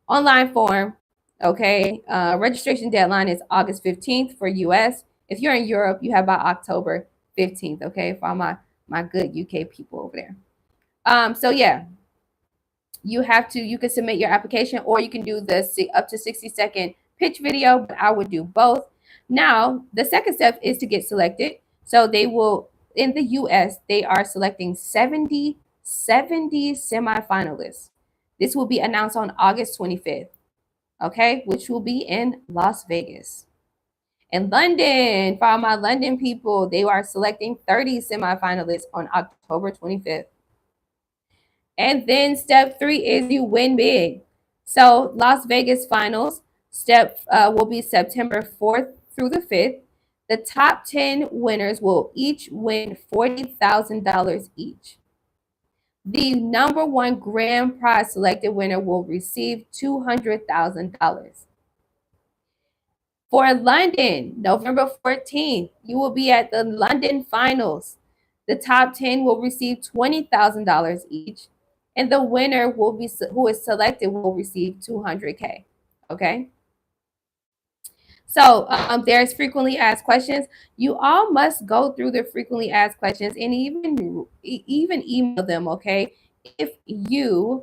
Online form. Okay. Registration deadline is August 15th for US. If you're in Europe, you have by October 15th. Okay. For all my good UK people over there. So yeah, you can submit your application, or you can do the up to 60-second pitch video, but I would do both. Now, the second step is to get selected. So they will, in the US, they are selecting 70 semifinalists. This will be announced on August 25th, okay, which will be in Las Vegas. In London, for all my London people, they are selecting 30 semifinalists on October 25th. And then step three is you win big. So Las Vegas finals step will be September 4th through the 5th. The top 10 winners will each win $40,000 each. The number one grand prize selected winner will receive $200,000. For London, November 14th, you will be at the London finals. The top 10 will receive $20,000 each, and the winner who is selected will receive $200K. Okay. So there's frequently asked questions. You all must go through the frequently asked questions and even email them. Okay, if you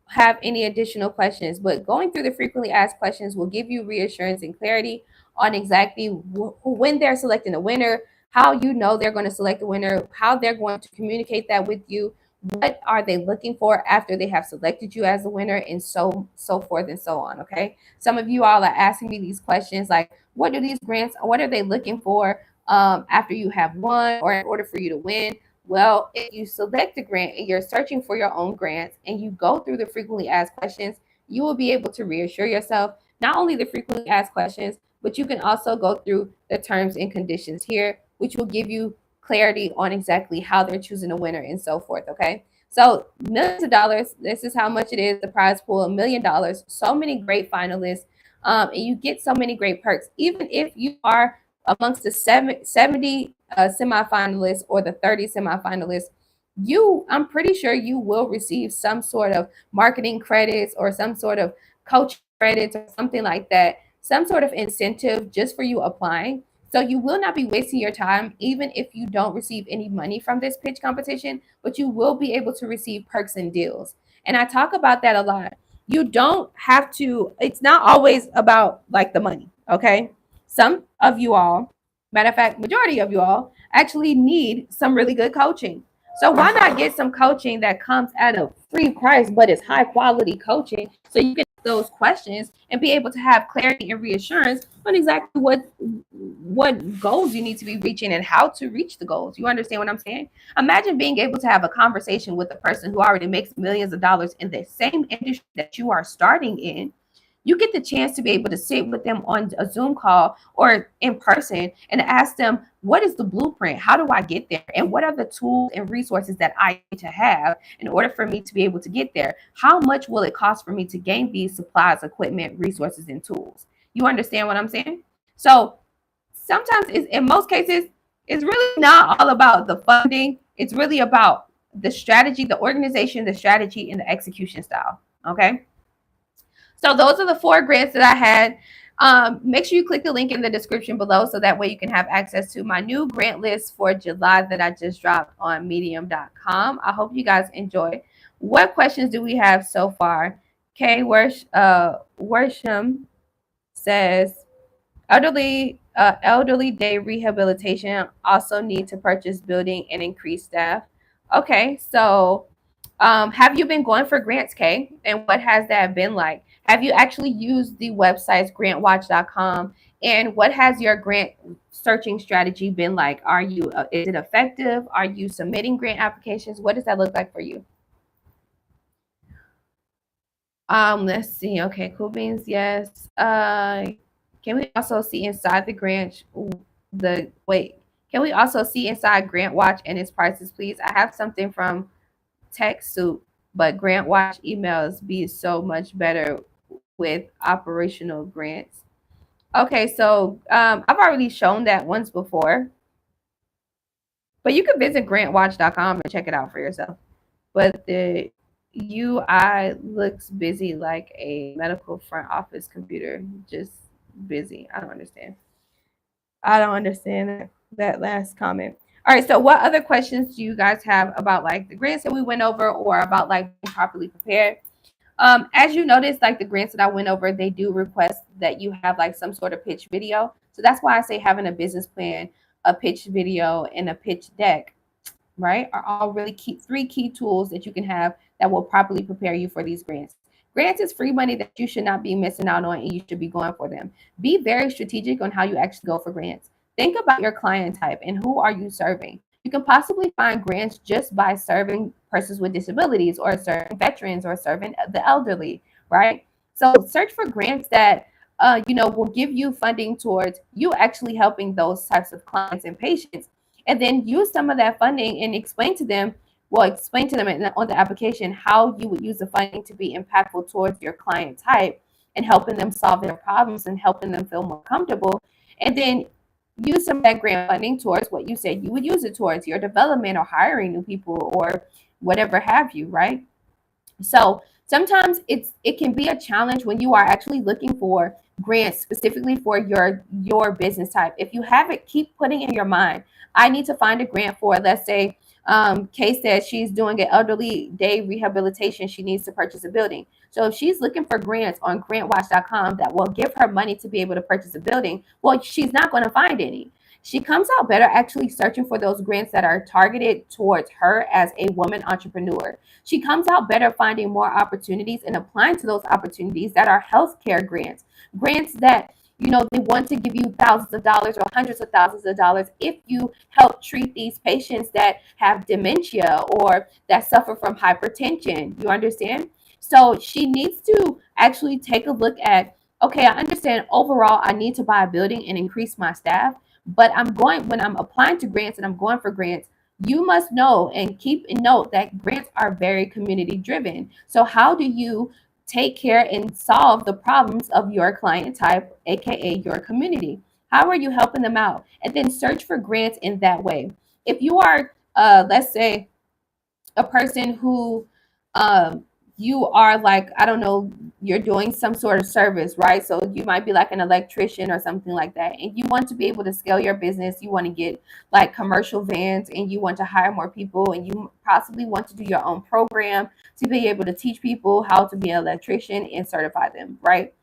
have any additional questions, but going through the frequently asked questions will give you reassurance and clarity on exactly when they're selecting a winner, how you know they're going to select a winner, how they're going to communicate that with you, what are they looking for after they have selected you as a winner, and so forth and so on. Okay, some of you all are asking me these questions like, what do these grants, what are they looking for after you have won, or in order for you to win? Well, if you select a grant and you're searching for your own grants and you go through the frequently asked questions, you will be able to reassure yourself, not only the frequently asked questions, but you can also go through the terms and conditions here, which will give you clarity on exactly how they're choosing a winner and so forth. Okay. So millions of dollars, this is how much it is. The prize pool, $1 million, so many great finalists, and you get so many great perks. Even if you are amongst the 70 semifinalists or the 30 semifinalists, I'm pretty sure you will receive some sort of marketing credits or some sort of coaching credits or something like that, some sort of incentive just for you applying. So you will not be wasting your time, even if you don't receive any money from this pitch competition, but you will be able to receive perks and deals. And I talk about that a lot. You don't have to, it's not always about like the money, okay? Some of you all, matter of fact, majority of you all actually need some really good coaching. So why not get some coaching that comes at a free price, but it's high quality coaching, so you can ask those questions and be able to have clarity and reassurance on exactly what goals you need to be reaching and how to reach the goals. You understand what I'm saying? Imagine being able to have a conversation with a person who already makes millions of dollars in the same industry that you are starting in. You get the chance to be able to sit with them on a Zoom call or in person and ask them, what is the blueprint? How do I get there? And what are the tools and resources that I need to have in order for me to be able to get there? How much will it cost for me to gain these supplies, equipment, resources, and tools? You understand what I'm saying? So sometimes, in most cases, it's really not all about the funding. It's really about the strategy, the organization, the strategy, and the execution style. Okay. So those are the 4 grants that I had. Make sure you click the link in the description below so that way you can have access to my new grant list for July that I just dropped on medium.com. I hope you guys enjoy. What questions do we have so far? Kay Worsham says, elderly day rehabilitation also need to purchase building and increase staff. Okay, so have you been going for grants, Kay? And what has that been like? Have you actually used the websites grantwatch.com? And what has your grant searching strategy been like? Are you is it effective? Are you submitting grant applications? What does that look like for you? Let's see. Okay, cool beans. Yes. Can we also see inside the grant the wait? Can we also see inside Grant Watch and its prices, please? I have something from TechSoup, but Grant Watch emails be so much better with operational grants. Okay, so I've already shown that once before, but you can visit grantwatch.com and check it out for yourself. But the UI looks busy like a medical front office computer, just busy. I don't understand that last comment. All right, so what other questions do you guys have about like the grants that we went over or about like being properly prepared? As you notice, like the grants that I went over, they do request that you have like some sort of pitch video. So that's why I say having a business plan, a pitch video, and a pitch deck, right, are all really three key tools that you can have that will properly prepare you for these grants. Grants is free money that you should not be missing out on, and you should be going for them. Be very strategic on how you actually go for grants. Think about your client type and who are you serving. You can possibly find grants just by serving persons with disabilities or serving veterans or serving the elderly, right? So search for grants that will give you funding towards you actually helping those types of clients and patients, and then use some of that funding and explain to them on the application how you would use the funding to be impactful towards your client type and helping them solve their problems and helping them feel more comfortable. And then use some of that grant funding towards what you said you would use it towards, your development or hiring new people or whatever have you, right? So sometimes it can be a challenge when you are actually looking for grants specifically for your business type. If you have it, keep putting in your mind, I need to find a grant for, let's say, Kay says she's doing an elderly day rehabilitation. She needs to purchase a building. So if she's looking for grants on grantwatch.com that will give her money to be able to purchase a building, well, she's not going to find any. She comes out better actually searching for those grants that are targeted towards her as a woman entrepreneur. She comes out better finding more opportunities and applying to those opportunities that are healthcare grants, grants that they want to give you thousands of dollars or hundreds of thousands of dollars if you help treat these patients that have dementia or that suffer from hypertension. You understand? So she needs to actually take a look at, okay, I understand overall I need to buy a building and increase my staff, but when I'm applying to grants and I'm going for grants, you must know and keep in note that grants are very community driven. So how do you take care and solve the problems of your client type, aka your community? How are you helping them out? And then search for grants in that way. If you are, let's say, a person who you are like, I don't know, you're doing some sort of service, right? So you might be like an electrician or something like that, and you want to be able to scale your business. You want to get like commercial vans and you want to hire more people, and you possibly want to do your own program to be able to teach people how to be an electrician and certify them, right?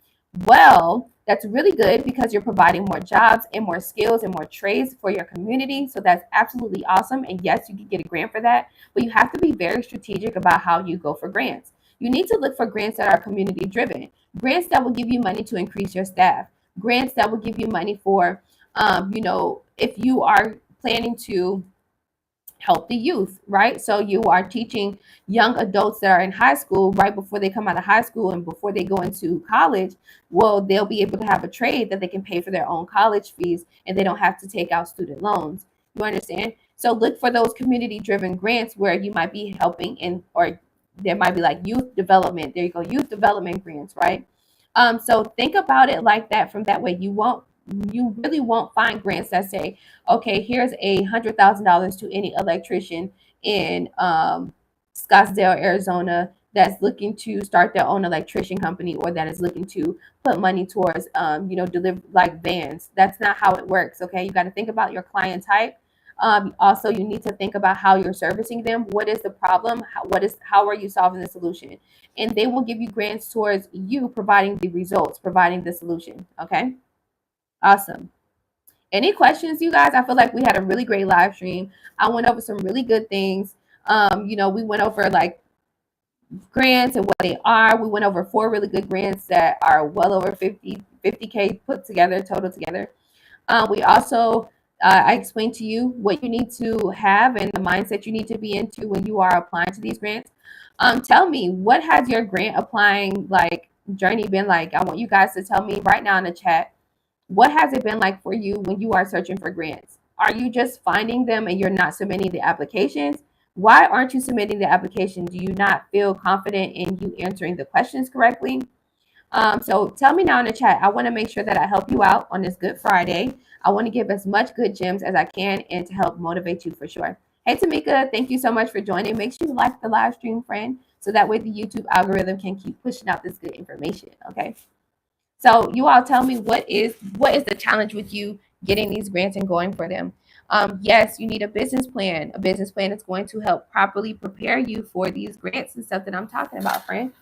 Well, that's really good because you're providing more jobs and more skills and more trades for your community. So that's absolutely awesome. And yes, you can get a grant for that, but you have to be very strategic about how you go for grants. You need to look for grants that are community driven, grants that will give you money to increase your staff, grants that will give you money for, if you are planning to help the youth, right? So you are teaching young adults that are in high school right before they come out of high school and before they go into college. Well, they'll be able to have a trade that they can pay for their own college fees and they don't have to take out student loans. You understand? So look for those community driven grants where you might be helping in, or there might be like youth development. There you go, youth development grants, right? So think about it like that. From that way, you really won't find grants that say, okay, here's $100,000 to any electrician in Scottsdale, Arizona, that's looking to start their own electrician company, or that is looking to put money towards, deliver like vans. That's not how it works. Okay, you got to think about your client type. Also, you need to think about how you're servicing them. What is the problem? How are you solving the solution? And they will give you grants towards you providing the results, providing the solution. Okay, awesome. Any questions, you guys? I feel like we had a really great live stream. I went over some really good things. We went over like grants and what they are. We went over 4 really good grants that are well over 50K put together, total together. We also, I explained to you what you need to have and the mindset you need to be into when you are applying to these grants. Tell me, what has your grant applying like journey been like? I want you guys to tell me right now in the chat. What has it been like for you when you are searching for grants? Are you just finding them and you're not submitting the applications? Why aren't you submitting the application? Do you not feel confident in you answering the questions correctly? So tell me now in the chat. I want to make sure that I help you out on this Good Friday. I want to give as much good gems as I can and to help motivate you for sure. Hey, Tamika, thank you so much for joining. Make sure you like the live stream, friend, so that way the YouTube algorithm can keep pushing out this good information. Okay. So you all tell me, what is the challenge with you getting these grants and going for them? Yes, you need a business plan. A business plan is going to help properly prepare you for these grants and stuff that I'm talking about, friend.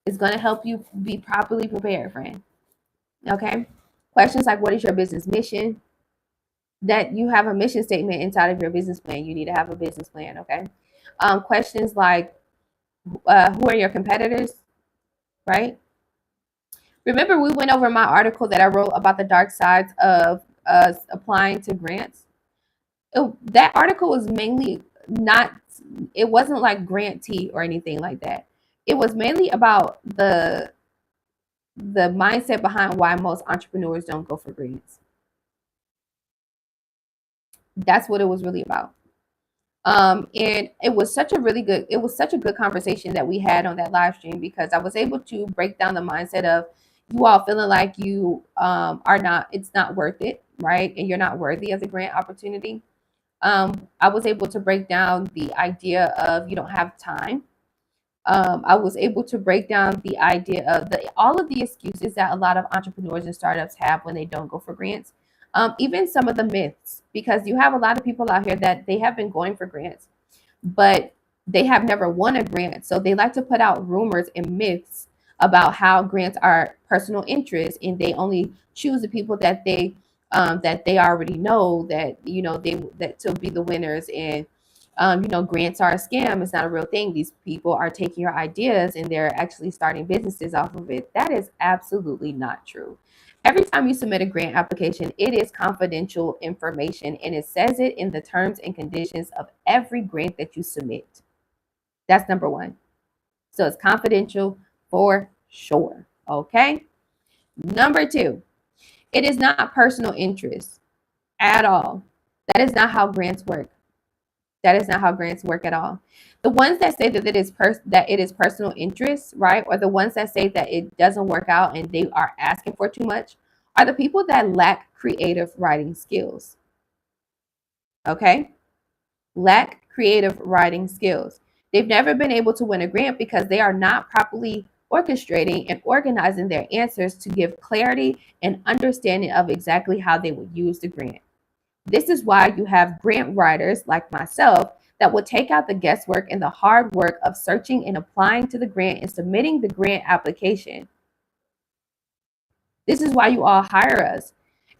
It's going to help you be properly prepared, friend. Okay. Questions like, what is your business mission? That you have a mission statement inside of your business plan. You need to have a business plan. Okay. Questions like, who are your competitors? Right. Remember, we went over my article that I wrote about the dark sides of applying to grants. That article was mainly not, it wasn't like grantee or anything like that. It was mainly about the mindset behind why most entrepreneurs don't go for grants. That's what it was really about. And it was such a good conversation that we had on that live stream, because I was able to break down the mindset of you all feeling like you it's not worth it, right? And you're not worthy of the grant opportunity. I was able to break down the idea of you don't have time. I was able to break down the idea of all of the excuses that a lot of entrepreneurs and startups have when they don't go for grants. Even some of the myths, because you have a lot of people out here that they have been going for grants, but they have never won a grant. So they like to put out rumors and myths about how grants are personal interest, and they only choose the people that they already know that to be the winners. And grants are a scam. It's not a real thing. These people are taking your ideas and they're actually starting businesses off of it. That is absolutely not true. Every time you submit a grant application, it is confidential information, and it says it in the terms and conditions of every grant that you submit. That's number one. So it's confidential for sure. Okay. Number two, it is not personal interest at all. That is not how grants work. That is not how grants work at all. The ones that say that it is personal interest, right, or the ones that say that it doesn't work out and they are asking for too much, are the people that lack creative writing skills. Okay, lack creative writing skills. They've never been able to win a grant because they are not properly orchestrating and organizing their answers to give clarity and understanding of exactly how they would use the grant. This is why you have grant writers like myself that will take out the guesswork and the hard work of searching and applying to the grant and submitting the grant application. This is why you all hire us.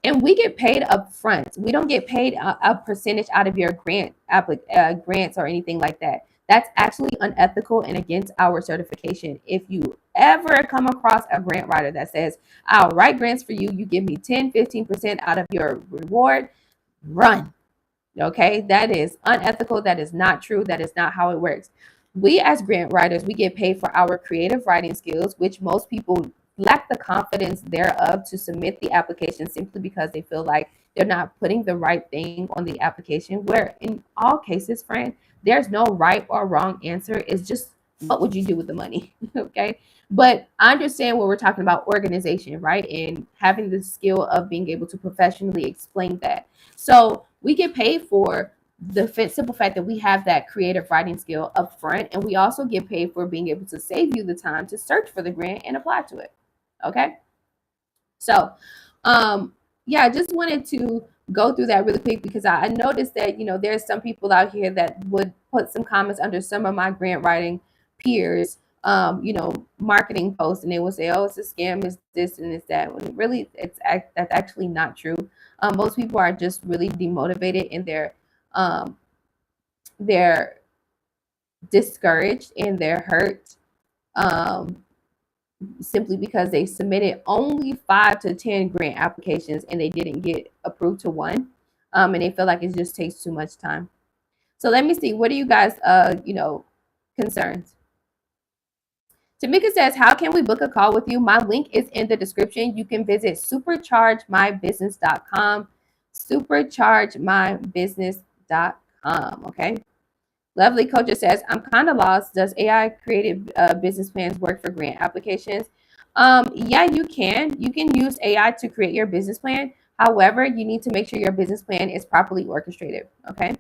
And we get paid up front. We don't get paid a percentage out of your grants or anything like that. That's actually unethical and against our certification. If you ever come across a grant writer that says, I'll write grants for you, you give me 10, 15% out of your reward, run. Okay, that is unethical. That is not true. That is not how it works. We as grant writers, we get paid for our creative writing skills, which most people lack the confidence thereof to submit the application simply because they feel like they're not putting the right thing on the application, where in all cases, friend, there's no right or wrong answer. It's just, what would you do with the money? Okay. But I understand what we're talking about, organization, right? And having the skill of being able to professionally explain that. So we get paid for simple fact that we have that creative writing skill up front, and we also get paid for being able to save you the time to search for the grant and apply to it. Okay. So, yeah, I just wanted to go through that really quick because I noticed that, there's some people out here that would put some comments under some of my grant writing peers, marketing posts, and they will say, oh, it's a scam, it's this and it's that. When really, that's actually not true. Most people are just really demotivated and they're discouraged and they're hurt. Simply because they submitted only 5 to 10 grant applications and they didn't get approved to one, and they feel like it just takes too much time. So let me see, what are you guys concerns? Tamika says, how can we book a call with you? My link is in the description. You can visit superchargemybusiness.com, superchargemybusiness.com. Okay. Lovely Coach says, I'm kind of lost. Does AI created business plans work for grant applications? Yeah, you can. You can use AI to create your business plan. However, you need to make sure your business plan is properly orchestrated. Okay.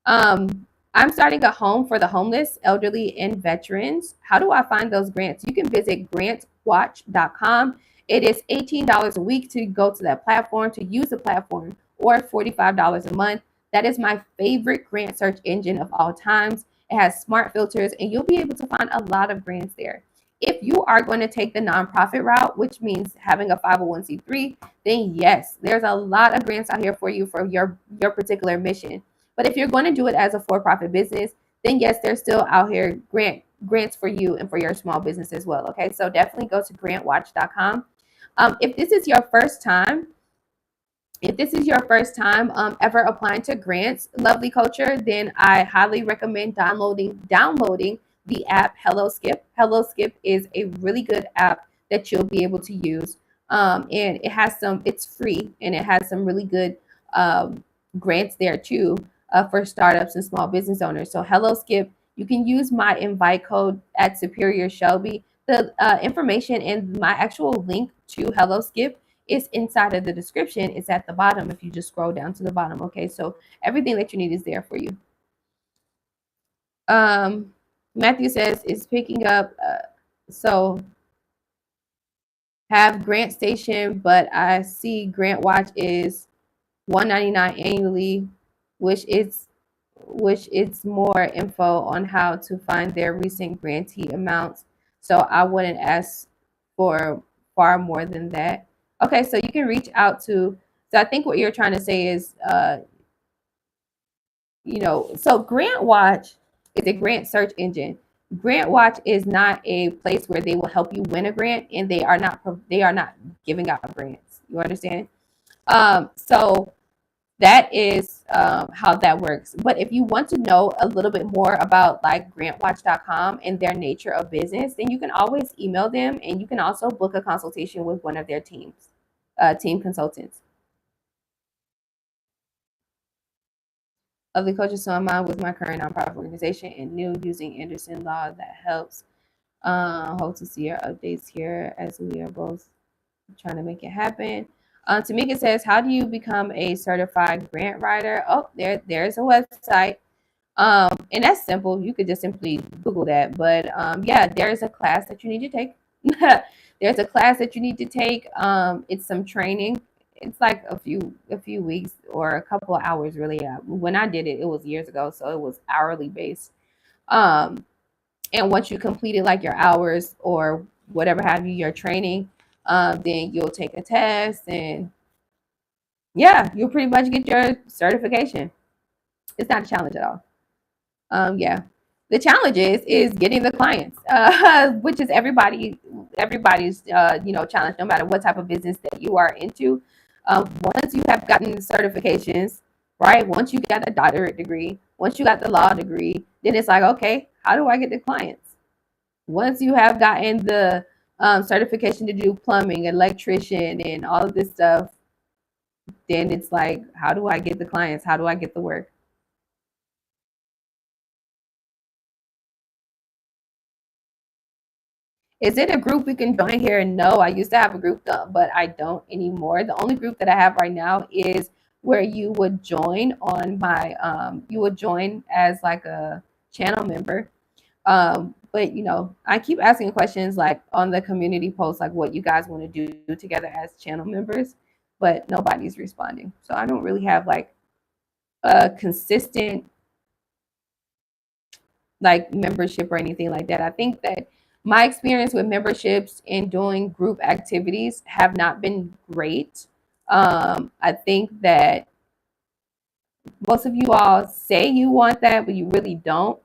I'm starting a home for the homeless, elderly, and veterans. How do I find those grants? You can visit grantwatch.com. It is $18 a week to go to that platform, to use the platform, or $45 a month. That is my favorite grant search engine of all times. It has smart filters, and you'll be able to find a lot of grants there. If you are going to take the nonprofit route, which means having a 501c3, then yes, there's a lot of grants out here for you for your particular mission. But if you're going to do it as a for-profit business, then yes, there's still out here grants for you and for your small business as well. Okay, so definitely go to grantwatch.com. If this is your first time, ever applying to grants, Lovely Culture, then I highly recommend downloading the app Hello Skip. Hello Skip is a really good app that you'll be able to use, and it's free and it has some really good grants there too, for startups and small business owners. So Hello Skip, you can use my invite code at Superior Shelby. The information and my actual link to Hello Skip is inside of the description. It's at the bottom if you just scroll down to the bottom. Okay, so everything that you need is there for you. Matthew says it's picking up. So have Grant Station, but I see Grant Watch is $199 annually, which it's more info on how to find their recent grantee amounts. So I wouldn't ask for far more than that. Okay, so you can reach out to. So I think what you're trying to say is, so Grant Watch is a grant search engine. Grant Watch is not a place where they will help you win a grant, and they are not giving out grants. You understand? So that is how that works. But if you want to know a little bit more about like grantwatch.com and their nature of business, then you can always email them, and you can also book a consultation with one of their team consultants. Of the coaches, so I'm on with my current nonprofit organization and new using Anderson Law that helps. Hope to see your updates here as we are both trying to make it happen. Tamika says, how do you become a certified grant writer? Oh, there's a website. And that's simple. You could just simply Google that. But yeah, there's a class that you need to take. There's a class that you need to take. It's some training. It's like a few weeks or a couple of hours, really. When I did it, it was years ago, so it was hourly based. And once you completed like your hours or whatever have you, your training, then you'll take a test, and yeah, you'll pretty much get your certification. It's not a challenge at all. Yeah, the challenge is getting the clients, which is everybody's challenge, no matter what type of business that you are into. Once you have gotten certifications, right? Once you got a doctorate degree, once you got the law degree, then it's like, okay, how do I get the clients? Once you have gotten the certification to do plumbing, electrician, and all of this stuff, then it's like, how do I get the clients? How do I get the work? Is it a group we can join here? No, I used to have a group, but I don't anymore. The only group that I have right now is where you would join on my you would join as like a channel member. But I keep asking questions like on the community post, like what you guys want to do together as channel members, but nobody's responding. So I don't really have like a consistent like membership or anything like that. I think that my experience with memberships and doing group activities have not been great. I think that most of you all say you want that, but you really don't,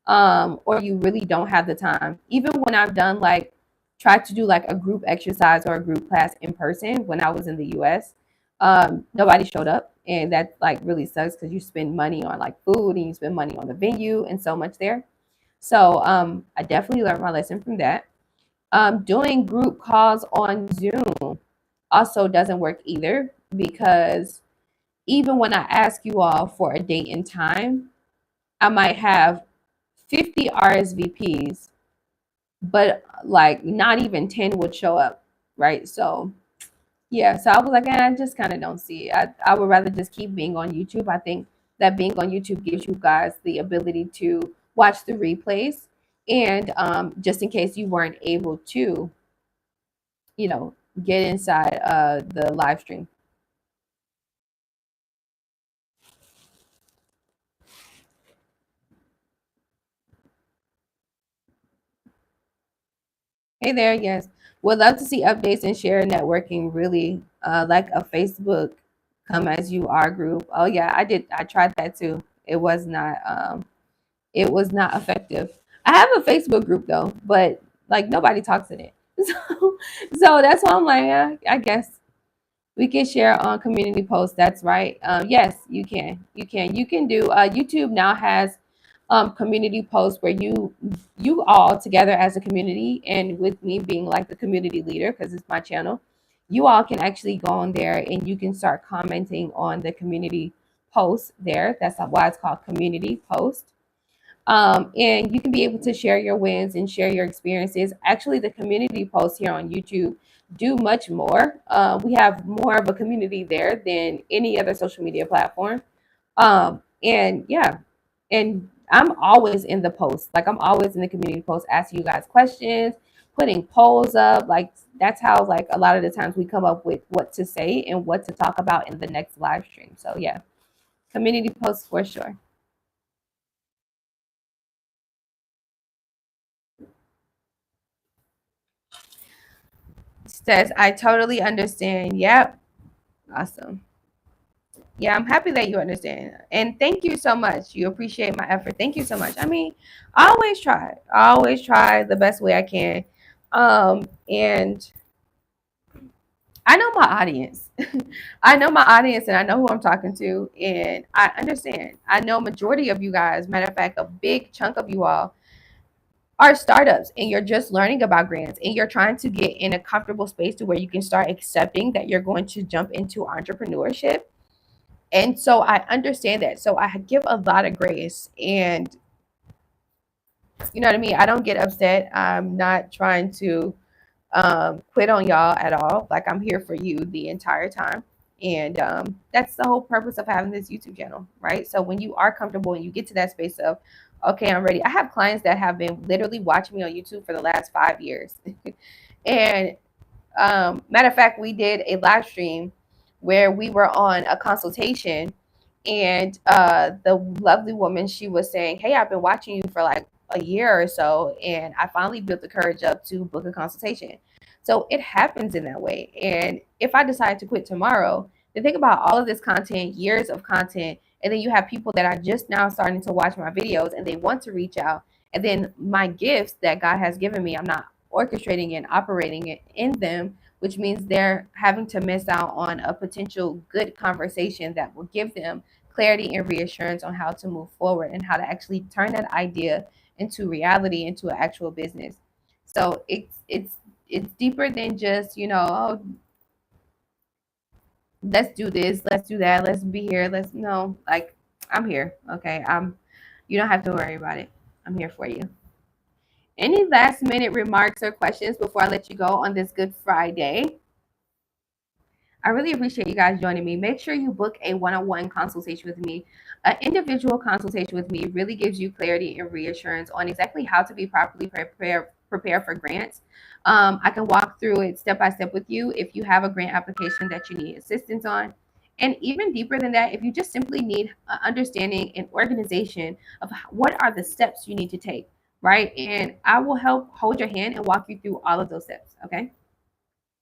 or you really don't have the time. Even when I've done like tried to do like a group exercise or a group class in person when I was in the US, nobody showed up, and that like really sucks because you spend money on like food and you spend money on the venue and so much there. So I definitely learned my lesson from that. Doing group calls on Zoom also doesn't work either, because even when I ask you all for a date and time, I might have 50 RSVPs, but like not even 10 would show up, right? So yeah, so I was like, I just kind of don't see it. I would rather just keep being on YouTube. I think that being on YouTube gives you guys the ability to watch the replays, and just in case you weren't able to, you know, get inside the live stream. Hey there, yes. Would love to see updates and share networking, really, like a Facebook come as you are group. Oh yeah, I did. I tried that too. It was not effective. I have a Facebook group though, but like nobody talks in it. So that's why I'm like, I guess we can share on community posts. That's right. Yes, you can. You can do. YouTube now has community posts where you all together as a community, and with me being like the community leader because it's my channel, you all can actually go on there and you can start commenting on the community posts there. That's why it's called community post. And you can be able to share your wins and share your experiences. Actually, the community posts here on YouTube do much more. We have more of a community there than any other social media platform. And yeah, and I'm always in the post. Like I'm always in the community post asking you guys questions, putting polls up. Like that's how like a lot of the times we come up with what to say and what to talk about in the next live stream. So yeah, community posts for sure. Says I totally understand. Yep. Awesome. Yeah, I'm happy that you understand. And thank you so much. You appreciate my effort. Thank you so much. I mean, I always try. I always try the best way I can. And I know my audience. I know my audience and I know who I'm talking to. And I understand. I know majority of you guys, matter of fact, a big chunk of you all are startups and you're just learning about grants and you're trying to get in a comfortable space to where you can start accepting that you're going to jump into entrepreneurship. And so I understand that. So I give a lot of grace, and you know what I mean? I don't get upset. I'm not trying to quit on y'all at all. Like I'm here for you the entire time. And that's the whole purpose of having this YouTube channel, right? So when you are comfortable and you get to that space of, okay, I'm ready. I have clients that have been literally watching me on YouTube for the last 5 years. And matter of fact, we did a live stream where we were on a consultation, and the lovely woman, she was saying, "Hey, I've been watching you for like a year or so, and I finally built the courage up to book a consultation." So it happens in that way. And if I decide to quit tomorrow, then think about all of this content, years of content, and then you have people that are just now starting to watch my videos and they want to reach out. And then my gifts that God has given me, I'm not orchestrating and operating it in them, which means they're having to miss out on a potential good conversation that will give them clarity and reassurance on how to move forward and how to actually turn that idea into reality, into an actual business. So it's deeper than just, oh, let's do this, let's do that, let's be here, let's no, like I'm here. Okay. You don't have to worry about it. I'm here for you. Any last minute remarks or questions before I let you go on this Good Friday? I really appreciate you guys joining me. Make sure you book a one-on-one consultation with me. An individual consultation with me really gives you clarity and reassurance on exactly how to be properly prepare for grants. I can walk through it step by step with you if you have a grant application that you need assistance on. And even deeper than that, if you just simply need understanding and organization of what are the steps you need to take, right? And I will help hold your hand and walk you through all of those steps. Okay,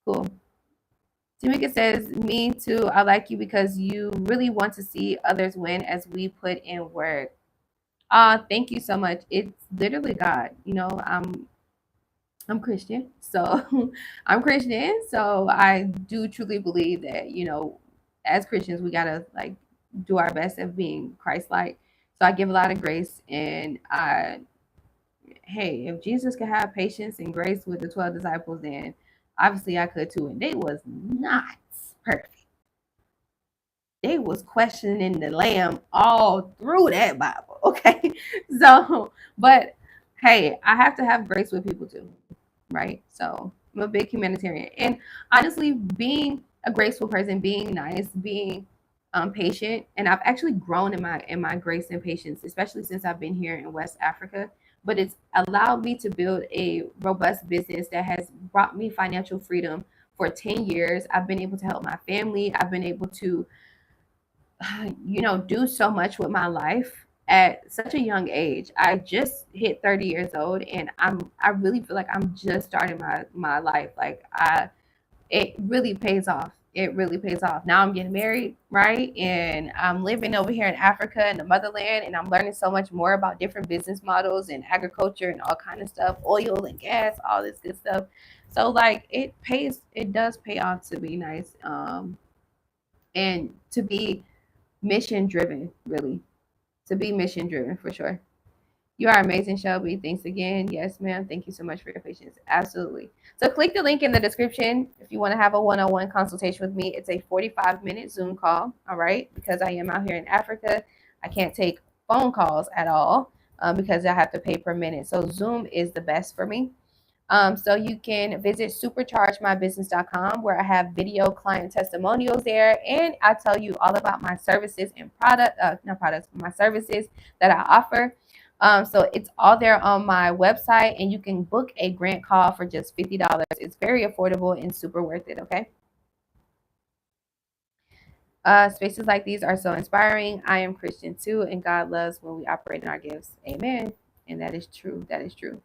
cool. Tamika says, me too. I like you because you really want to see others win as we put in work. Thank you so much. It's literally God. I'm Christian. So I'm Christian. So I do truly believe that, as Christians, we gotta like do our best of being Christ like. So I give a lot of grace and hey, if Jesus could have patience and grace with the 12 disciples, then obviously I could too. And they was not perfect. They was questioning the lamb all through that Bible. Okay. So, but hey, I have to have grace with people too, right? So I'm a big humanitarian. And honestly, being a graceful person, being nice, being patient, and I've actually grown in my grace and patience, especially since I've been here in West Africa. But it's allowed me to build a robust business that has brought me financial freedom for 10 years. I've been able to help my family. I've been able to do so much with my life at such a young age. I just hit 30 years old and I really feel like I'm just starting my life. Like it really pays off. It really pays off. Now I'm getting married, right? And I'm living over here in Africa in the motherland and I'm learning so much more about different business models and agriculture and all kind of stuff, oil and gas, all this good stuff. So like it does pay off to be nice and to be mission driven, really. To be mission driven for sure. You are amazing, Shelby. Thanks again. Yes, ma'am. Thank you so much for your patience. Absolutely. So click the link in the description if you want to have a one-on-one consultation with me. It's a 45-minute Zoom call. All right. Because I am out here in Africa, I can't take phone calls at all because I have to pay per minute. So Zoom is the best for me. So you can visit superchargemybusiness.com where I have video client testimonials there, and I tell you all about my services and not products, my services that I offer. So it's all there on my website, and you can book a grant call for just $50. It's very affordable and super worth it. Okay. Spaces like these are so inspiring. I am Christian too, and God loves when we operate in our gifts. Amen. And that is true. That is true.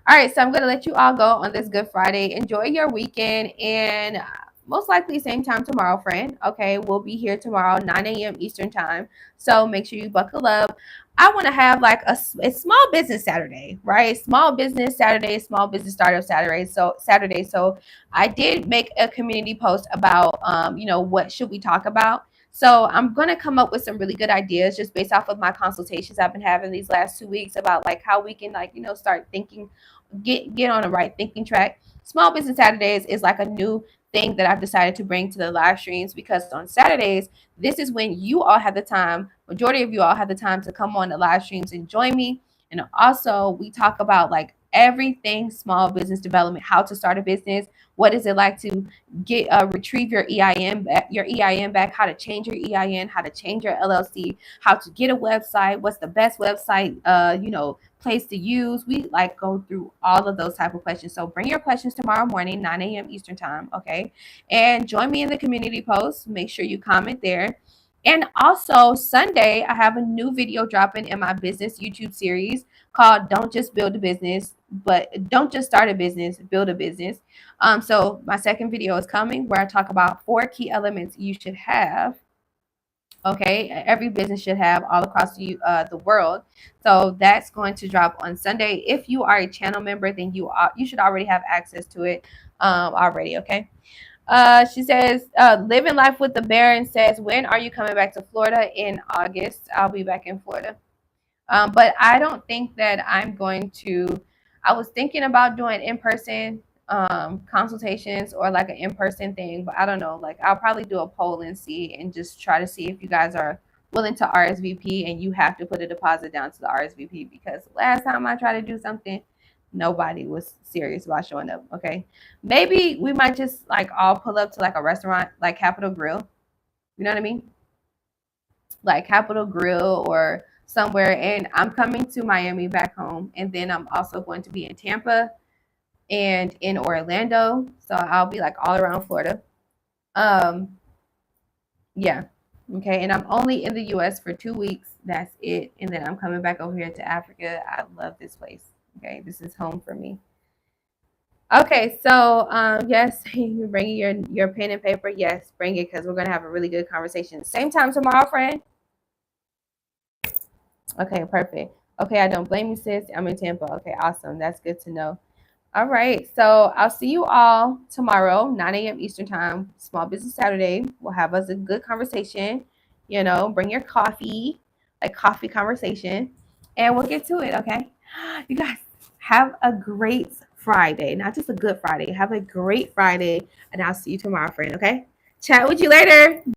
All right, so I'm going to let you all go on this Good Friday. Enjoy your weekend and most likely same time tomorrow, friend. Okay, we'll be here tomorrow, 9 a.m. Eastern time. So make sure you buckle up. I want to have like a small business Saturday, right? Small business Saturday, small business startup Saturday. So I did make a community post about, what should we talk about? So I'm going to come up with some really good ideas just based off of my consultations I've been having these last 2 weeks about like how we can start thinking get on the right thinking track. Small Business Saturdays is like a new thing that I've decided to bring to the live streams because on Saturdays, this is when you all have the time, majority of you all have the time to come on the live streams and join me. And also we talk about like everything small business development, how to start a business, what is it like to get retrieve your EIN back, how to change your EIN, how to change your LLC, how to get a website, what's the best website place to use. We like go through all of those type of questions. So bring your questions tomorrow morning, 9 a.m. Eastern time. Okay. And join me in the community post. Make sure you comment there. And also Sunday, I have a new video dropping in my business YouTube series called Don't Just Build a Business, but don't just start a business, build a business. So my second video is coming where I talk about 4 key elements you should have. Okay, every business should have all across the world. So that's going to drop on Sunday. If you are a channel member, then you should already have access to it already. Okay. She says, living life with the Baron says, when are you coming back to Florida? In August. I'll be back in Florida. But I don't think that I'm going to. I was thinking about doing in-person consultations or like an in-person thing, but I don't know. Like I'll probably do a poll and see and just try to see if you guys are willing to RSVP and you have to put a deposit down to the RSVP because last time I tried to do something, nobody was serious about showing up. Okay, maybe we might just like all pull up to like a restaurant like Capitol Grill. You know what I mean? Like Capitol Grill or somewhere. And I'm coming to Miami back home, and then I'm also going to be in Tampa and in Orlando. So I'll be like all around Florida. Um, yeah. Okay. And I'm only in the US for 2 weeks. That's it. And then I'm coming back over here to Africa. I love this place. Okay. This is home for me. Okay, so yes, you bringing your pen and paper. Yes, bring it because we're gonna have a really good conversation. Same time tomorrow, friend. Okay, perfect. Okay, I don't blame you, sis. I'm in Tampa. Okay, awesome. That's good to know. All right, so I'll see you all tomorrow, 9 a.m. Eastern Time, Small Business Saturday. We'll have us a good conversation. You know, bring your coffee, like coffee conversation, and we'll get to it, okay? You guys have a great Friday, not just a good Friday. Have a great Friday, and I'll see you tomorrow, friend, okay? Chat with you later.